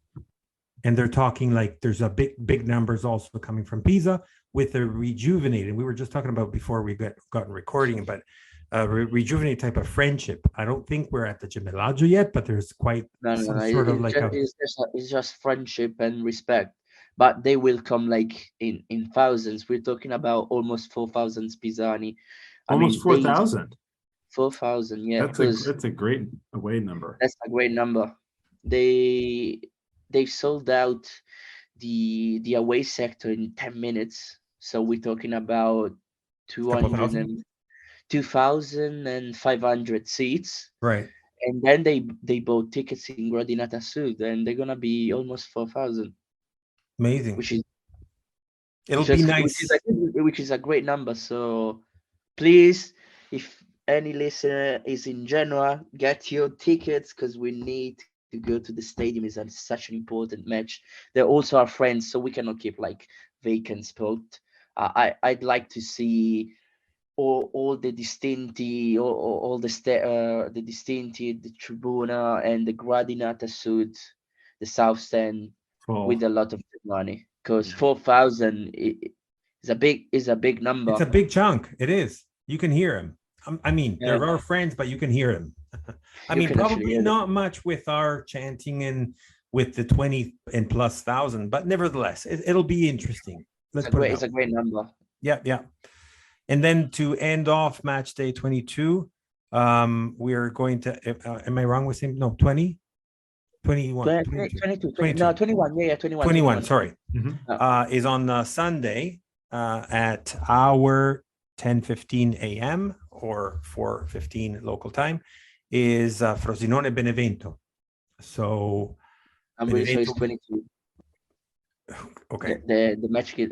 And they're talking like there's a big numbers also coming from Pisa with a rejuvenated. We were just talking about before we got recording, but rejuvenated type of friendship. I don't think we're at the Gemellaggio yet, but there's quite it's just friendship and respect. But they will come like in thousands. We're talking about almost 4,000 Pisani. Almost 4,000. 4,000, yeah. That's a great away number. That's a great number. They sold out the away sector in 10 minutes. So we're talking about 2,500 seats. Right. And then they bought tickets in Gradinata Sud, and they're gonna be almost 4,000. Amazing. It'll be nice. Which is a great number. So please, if any listener is in Genoa, get your tickets because we need to go to the stadium. Is such an important match. They're also our friends, so we cannot keep like vacant spot. I'd like to see all the Distinti, all the Distinti, the Tribuna, and the Gradinata Sud, the South Stand, with a lot of money. Because 4,000 is a big number. It's a big chunk. It is. You can hear him. I mean, they're our friends, but you can hear him. I mean, probably not much with our chanting and with the 20 and plus thousand, but nevertheless, it'll be interesting. It's a great number. Yeah. And then to end off match day 22, we're going to, am I wrong with him? No, 20? 21. 22. No, 21. Yeah, 21. 21, sorry. Mm-hmm. Is on Sunday at our 10:15 a.m. or 4:15 local time is Frosinone Benevento. So I'm pretty sure it's 22. Okay. The match day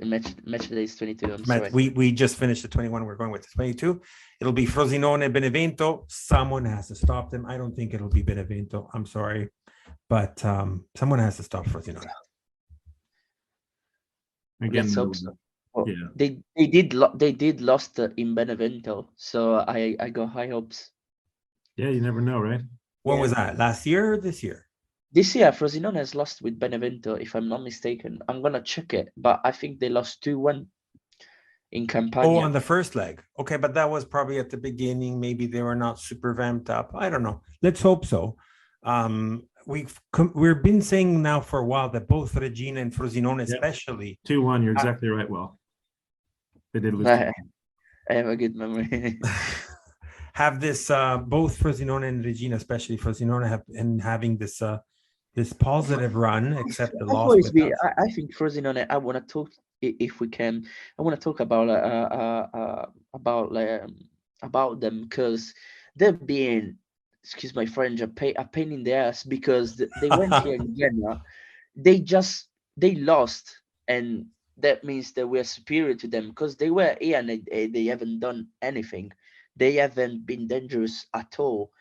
is 22. I'm sorry. We just finished the 21. We're going with the 22. It'll be Frosinone Benevento. Someone has to stop them. I don't think it'll be Benevento. I'm sorry, but someone has to stop Frosinone. Again, so. Yeah. They did lost in Benevento, so I got high hopes. Yeah, you never know, right? When was that? Last year or this year? This year, Frosinone has lost with Benevento, if I'm not mistaken. I'm gonna check it, but I think they lost 2-1 in Campania. Oh, on the first leg. Okay, but that was probably at the beginning. Maybe they were not super vamped up. I don't know. Let's hope so. We've been saying now for a while that both Regina and Frosinone, especially 2-1. You're exactly right. Well, they did lose. I have a good memory. Have this both Frosinone and Regina, especially Frosinone, having this this positive run, except the loss. I think Frosinone. I want to talk, if we can. I want to talk about them because they're being, excuse my French, a pain in the ass because they went here in Genoa. They lost, and that means that we're superior to them because they were here and they haven't done anything. They haven't been dangerous at all.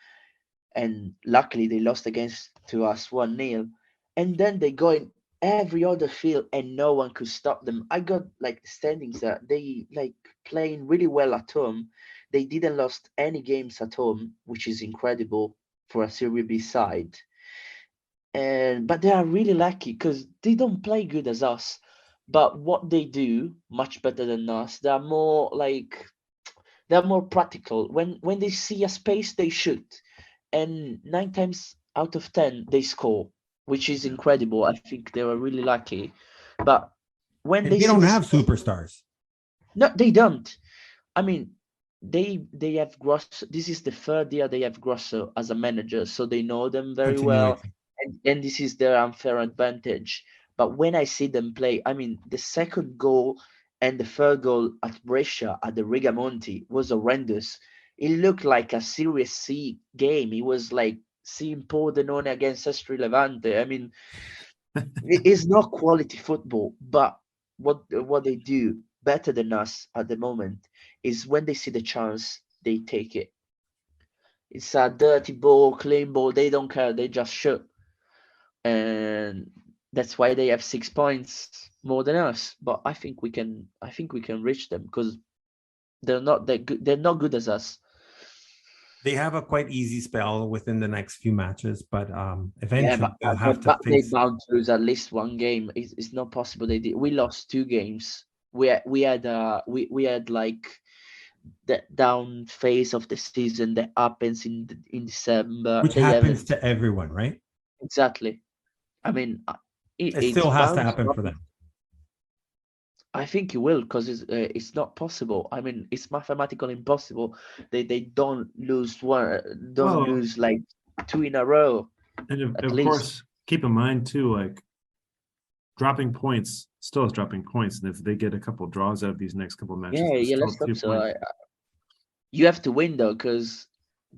And luckily they lost to us 1-0. And then they go in every other field and no one could stop them. I got like the standings that they like playing really well at home. They didn't lost any games at home, which is incredible for a Serie B side. But they are really lucky because they don't play good as us. But what they do much better than us. They're more practical. When they see a space, they shoot. and 9 times out of 10 they score, which is incredible. I think they were really lucky. But when And they don't have superstars. No, they don't. I mean, they have Grosso. This is the third year they have Grosso as a manager, so they know them very well, and this is their unfair advantage. But when I see them play, I mean, the second goal and the third goal at Brescia at the Rigamonti was horrendous. It looked like a Series C game. It was like seeing Pordenone against Estri Levante. I mean, it's not quality football, but what they do better than us at the moment is when they see the chance, they take it. It's a dirty ball, clean ball. They don't care. They just shoot, and that's why they have 6 points more than us. But I think we can. I think we can reach them because they're not that good. They're not good as us. They have a quite easy spell within the next few matches, but eventually they'll have to they face. bound to lose at least one game. It's not possible. We lost 2 games. We had like the down phase of the season that happens in December, which happens to everyone, right? Exactly. I mean, it still has to happen for them. I think it will, because it's not possible. I mean, it's mathematically impossible. They don't lose lose like 2 in a row. And of course, keep in mind too, like dropping points still is dropping points, and if they get a couple draws out of these next couple matches, let's hope so. You have to win though, because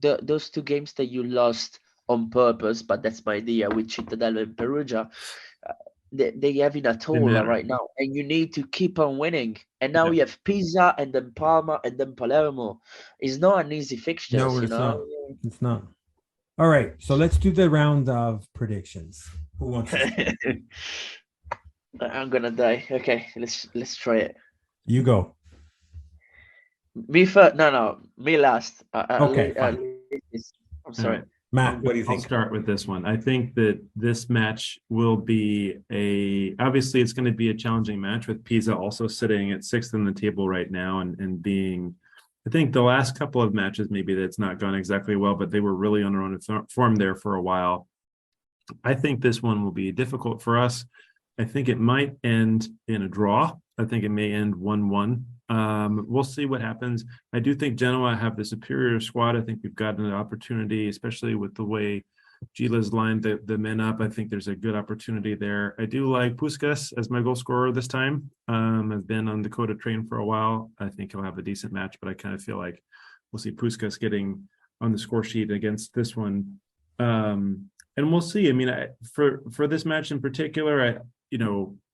those 2 games that you lost on purpose, but that's my idea with Cittadella and Perugia. They having a toll right now, and you need to keep on winning. And now you have Pisa, and then Parma, and then Palermo. It's not an easy fixture. No, it's not. It's not. All right, so let's do the round of predictions. Who wants to? I'm gonna die. Okay, let's try it. You go. Me first. No, me last. Okay, I'm sorry. Matt, what do you think? I'll start with this one. I think that this match will be obviously it's going to be a challenging match, with Pisa also sitting at 6th in the table right now and being, I think the last couple of matches, maybe that's not gone exactly well, but they were really on their own form there for a while. I think this one will be difficult for us. I think it might end in a draw. I think it may end 1-1. We'll see what happens. I do think Genoa have the superior squad. I think we've gotten an opportunity, especially with the way Gila's lined the men up. I think there's a good opportunity there. I do like Puskás as my goal scorer this time. I've been on the Dakota train for a while. I think he'll have a decent match, but I kind of feel like we'll see Puskás getting on the score sheet against this one. And we'll see. I mean, for this match in particular,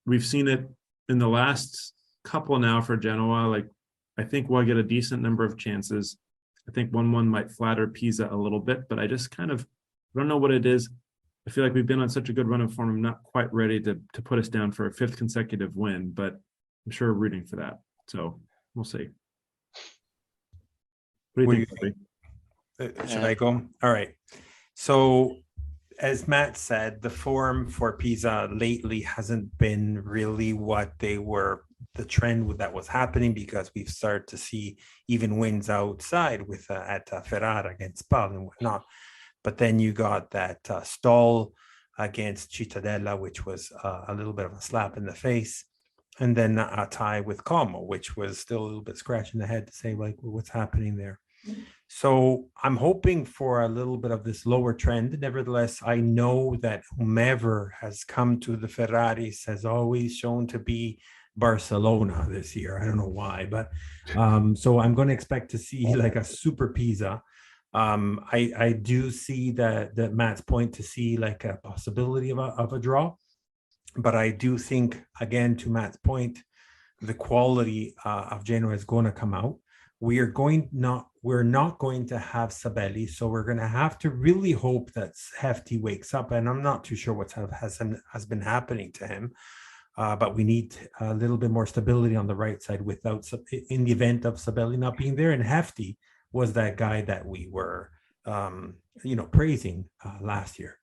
we've seen it in the last couple now for Genoa. Like, I think we'll get a decent number of chances. I think 1-1 might flatter Pisa a little bit, but I don't know what it is. I feel like we've been on such a good run of form. I'm not quite ready to put us down for a 5th consecutive win, but I'm sure we're rooting for that. So we'll see. What do you think? Should I go? All right. So, as Matt said, the form for Pisa lately hasn't been really what they were, the trend that was happening, because we've started to see even wins outside with at Ferrara against Spal and whatnot. But then you got that stall against Cittadella, which was a little bit of a slap in the face. And then a tie with Como, which was still a little bit scratching the head to say, like, what's happening there? So I'm hoping for a little bit of this lower trend. Nevertheless, I know that whomever has come to the Ferraris has always shown to be Barcelona this year. I don't know why, but so I'm going to expect to see like a super Pisa. I do see that Matt's point to see like a possibility of a draw, but I do think, again, to Matt's point, the quality of Genoa is going to come out. We're not going to have Sabelli, so we're going to have to really hope that Hefty wakes up, and I'm not too sure what has been happening to him. But we need a little bit more stability on the right side in the event of Sabelli not being there. And Hefty was that guy that we were, praising last year.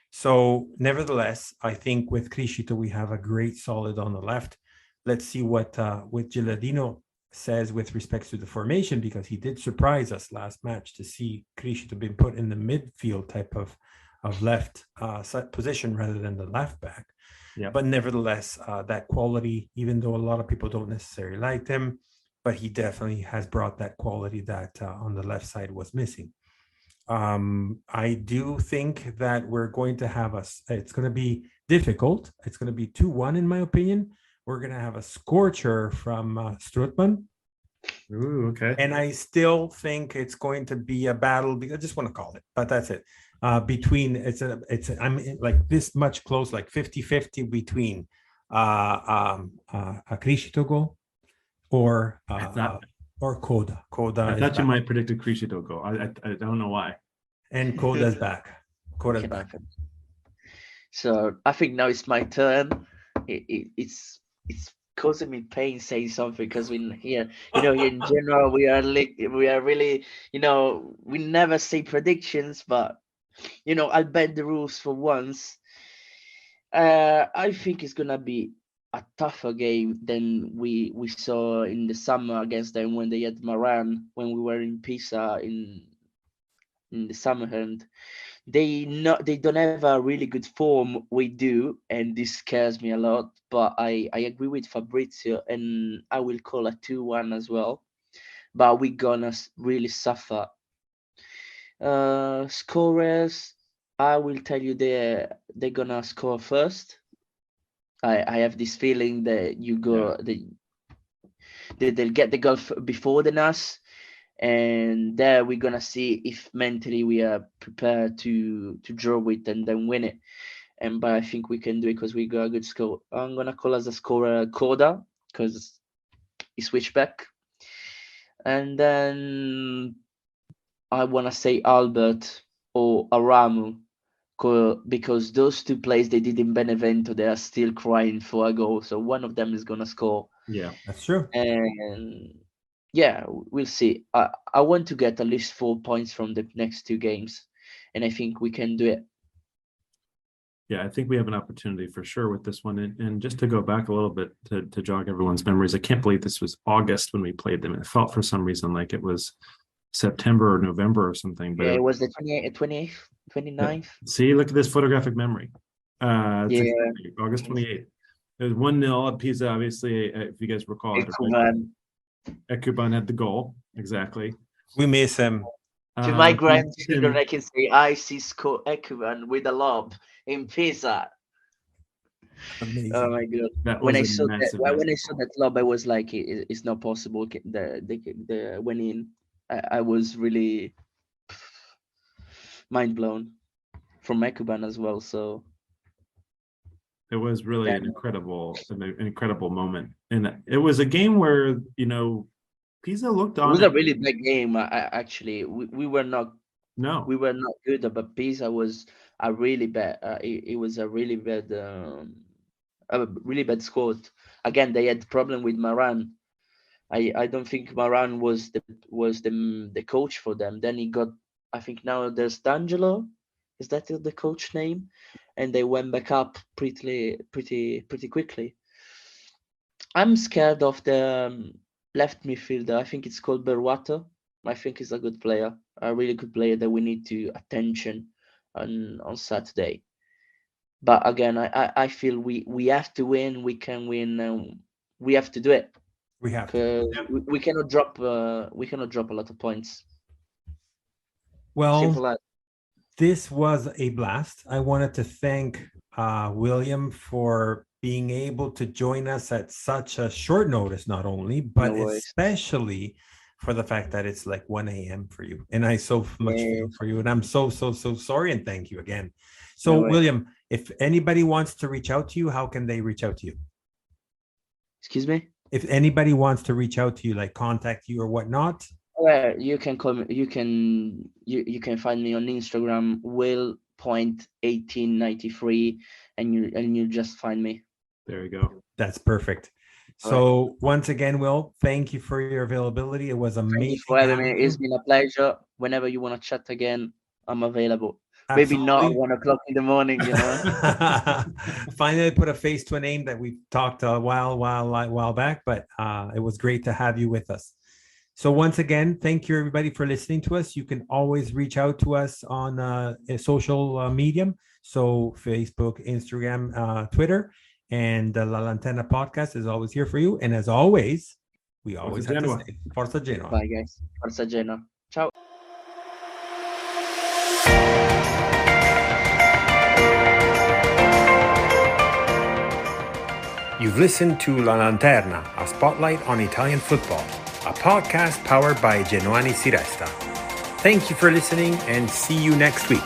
So nevertheless, I think with Criscito, we have a great solid on the left. Let's see what with Gilardino says with respect to the formation, because he did surprise us last match to see Criscito being put in the midfield type of left set position rather than the left back. Yeah. But nevertheless, that quality, even though a lot of people don't necessarily like him, but he definitely has brought that quality that on the left side was missing. I do think that we're going to have it's going to be difficult. It's going to be 2-1 in my opinion. We're going to have a scorcher from Strootman. Ooh, okay. And I still think it's going to be a battle, because I just want to call it, but that's it. Between I'm like this much close, like 50-50 between a Criscito goal or Coda. I thought you might predict a Criscito goal. I don't know why. And Coda's back. Coda's back. So I think now it's my turn. It's causing me pain saying something, because here in Genoa we are really, we never say predictions, but I'll bend the rules for once. I think it's gonna be a tougher game than we saw in the summer against them when they had Maran, when we were in Pisa in the summer, and they don't have a really good form. We do, and this scares me a lot. But I agree with Fabrizio, and I will call a 2-1 as well. But we're gonna really suffer. Scorers, I will tell you they're gonna score first. I have this feeling that they'll get the goal before than us. And there we're gonna see if mentally we are prepared to draw it and then win it. But I think we can do it because we got a good score. I'm gonna call as a scorer Coda, because he switched back. And then I wanna say Albert or Aramu, because those two plays they did in Benevento, they are still crying for a goal. So one of them is gonna score. Yeah, that's true. And yeah, we'll see. I want to get at least 4 points from the next two games, and I think we can do it. Yeah, I think we have an opportunity for sure with this one. And just to go back a little bit to jog everyone's memories, I can't believe this was August when we played them. It felt for some reason like it was September or November or something. But yeah, it was the 28th, 29th. See, look at this photographic memory. Yeah. August 28th. It was 1-0 at Pisa, obviously, if you guys recall. Ekuban had the goal, exactly. We miss him. To my grandchildren, I can say I see Ekuban with a lob in Pisa. Amazing. Oh my god! When I saw that lob, I was like, "It's not possible." The went in. I was really mind blown from Ekuban as well. So it was really an incredible moment, and it was a game where Pisa looked on. It was a really bad game. Actually, we were not. No, we were not good, but Pisa was a really bad. It was a really bad squad. Again, they had problem with Maran. I don't think Maran was the coach for them. Then he got. I think now there's D'Angelo. Is that the coach name? And they went back up pretty quickly. I'm scared of the left midfielder. I think it's called Berwato. I think he's a good player, a really good player that we need to attention on Saturday. But again, I feel we have to win. We can win. We have to do it. We have to. We cannot drop. We cannot drop a lot of points. Well, this was a blast. I wanted to thank William for being able to join us at such a short notice, not only, but especially for the fact that it's like 1 a.m. for you. And I so much feel for you. And I'm so sorry. And thank you again. So, William, if anybody wants to reach out to you, how can they reach out to you? Excuse me? If anybody wants to reach out to you, like contact you or whatnot. Well, you can call me, you can find me on Instagram, will.1893, and you just find me. There you go. That's perfect. So once again, Will, thank you for your availability. It was amazing. Thank you for having me. It's been a pleasure. Whenever you want to chat again, I'm available. Maybe not at Absolutely. 1 o'clock in the morning, you know. Finally put a face to a name that we've talked a while back, but it was great to have you with us. So once again, thank you everybody for listening to us. You can always reach out to us on a social medium. So Facebook, Instagram, Twitter, and the La Lanterna podcast is always here for you. And as always, we always have to say, Forza Genoa. Bye guys. Forza Genoa. Ciao. You've listened to La Lanterna, a spotlight on Italian football, a podcast powered by Genoani Si Resta. Thank you for listening and see you next week.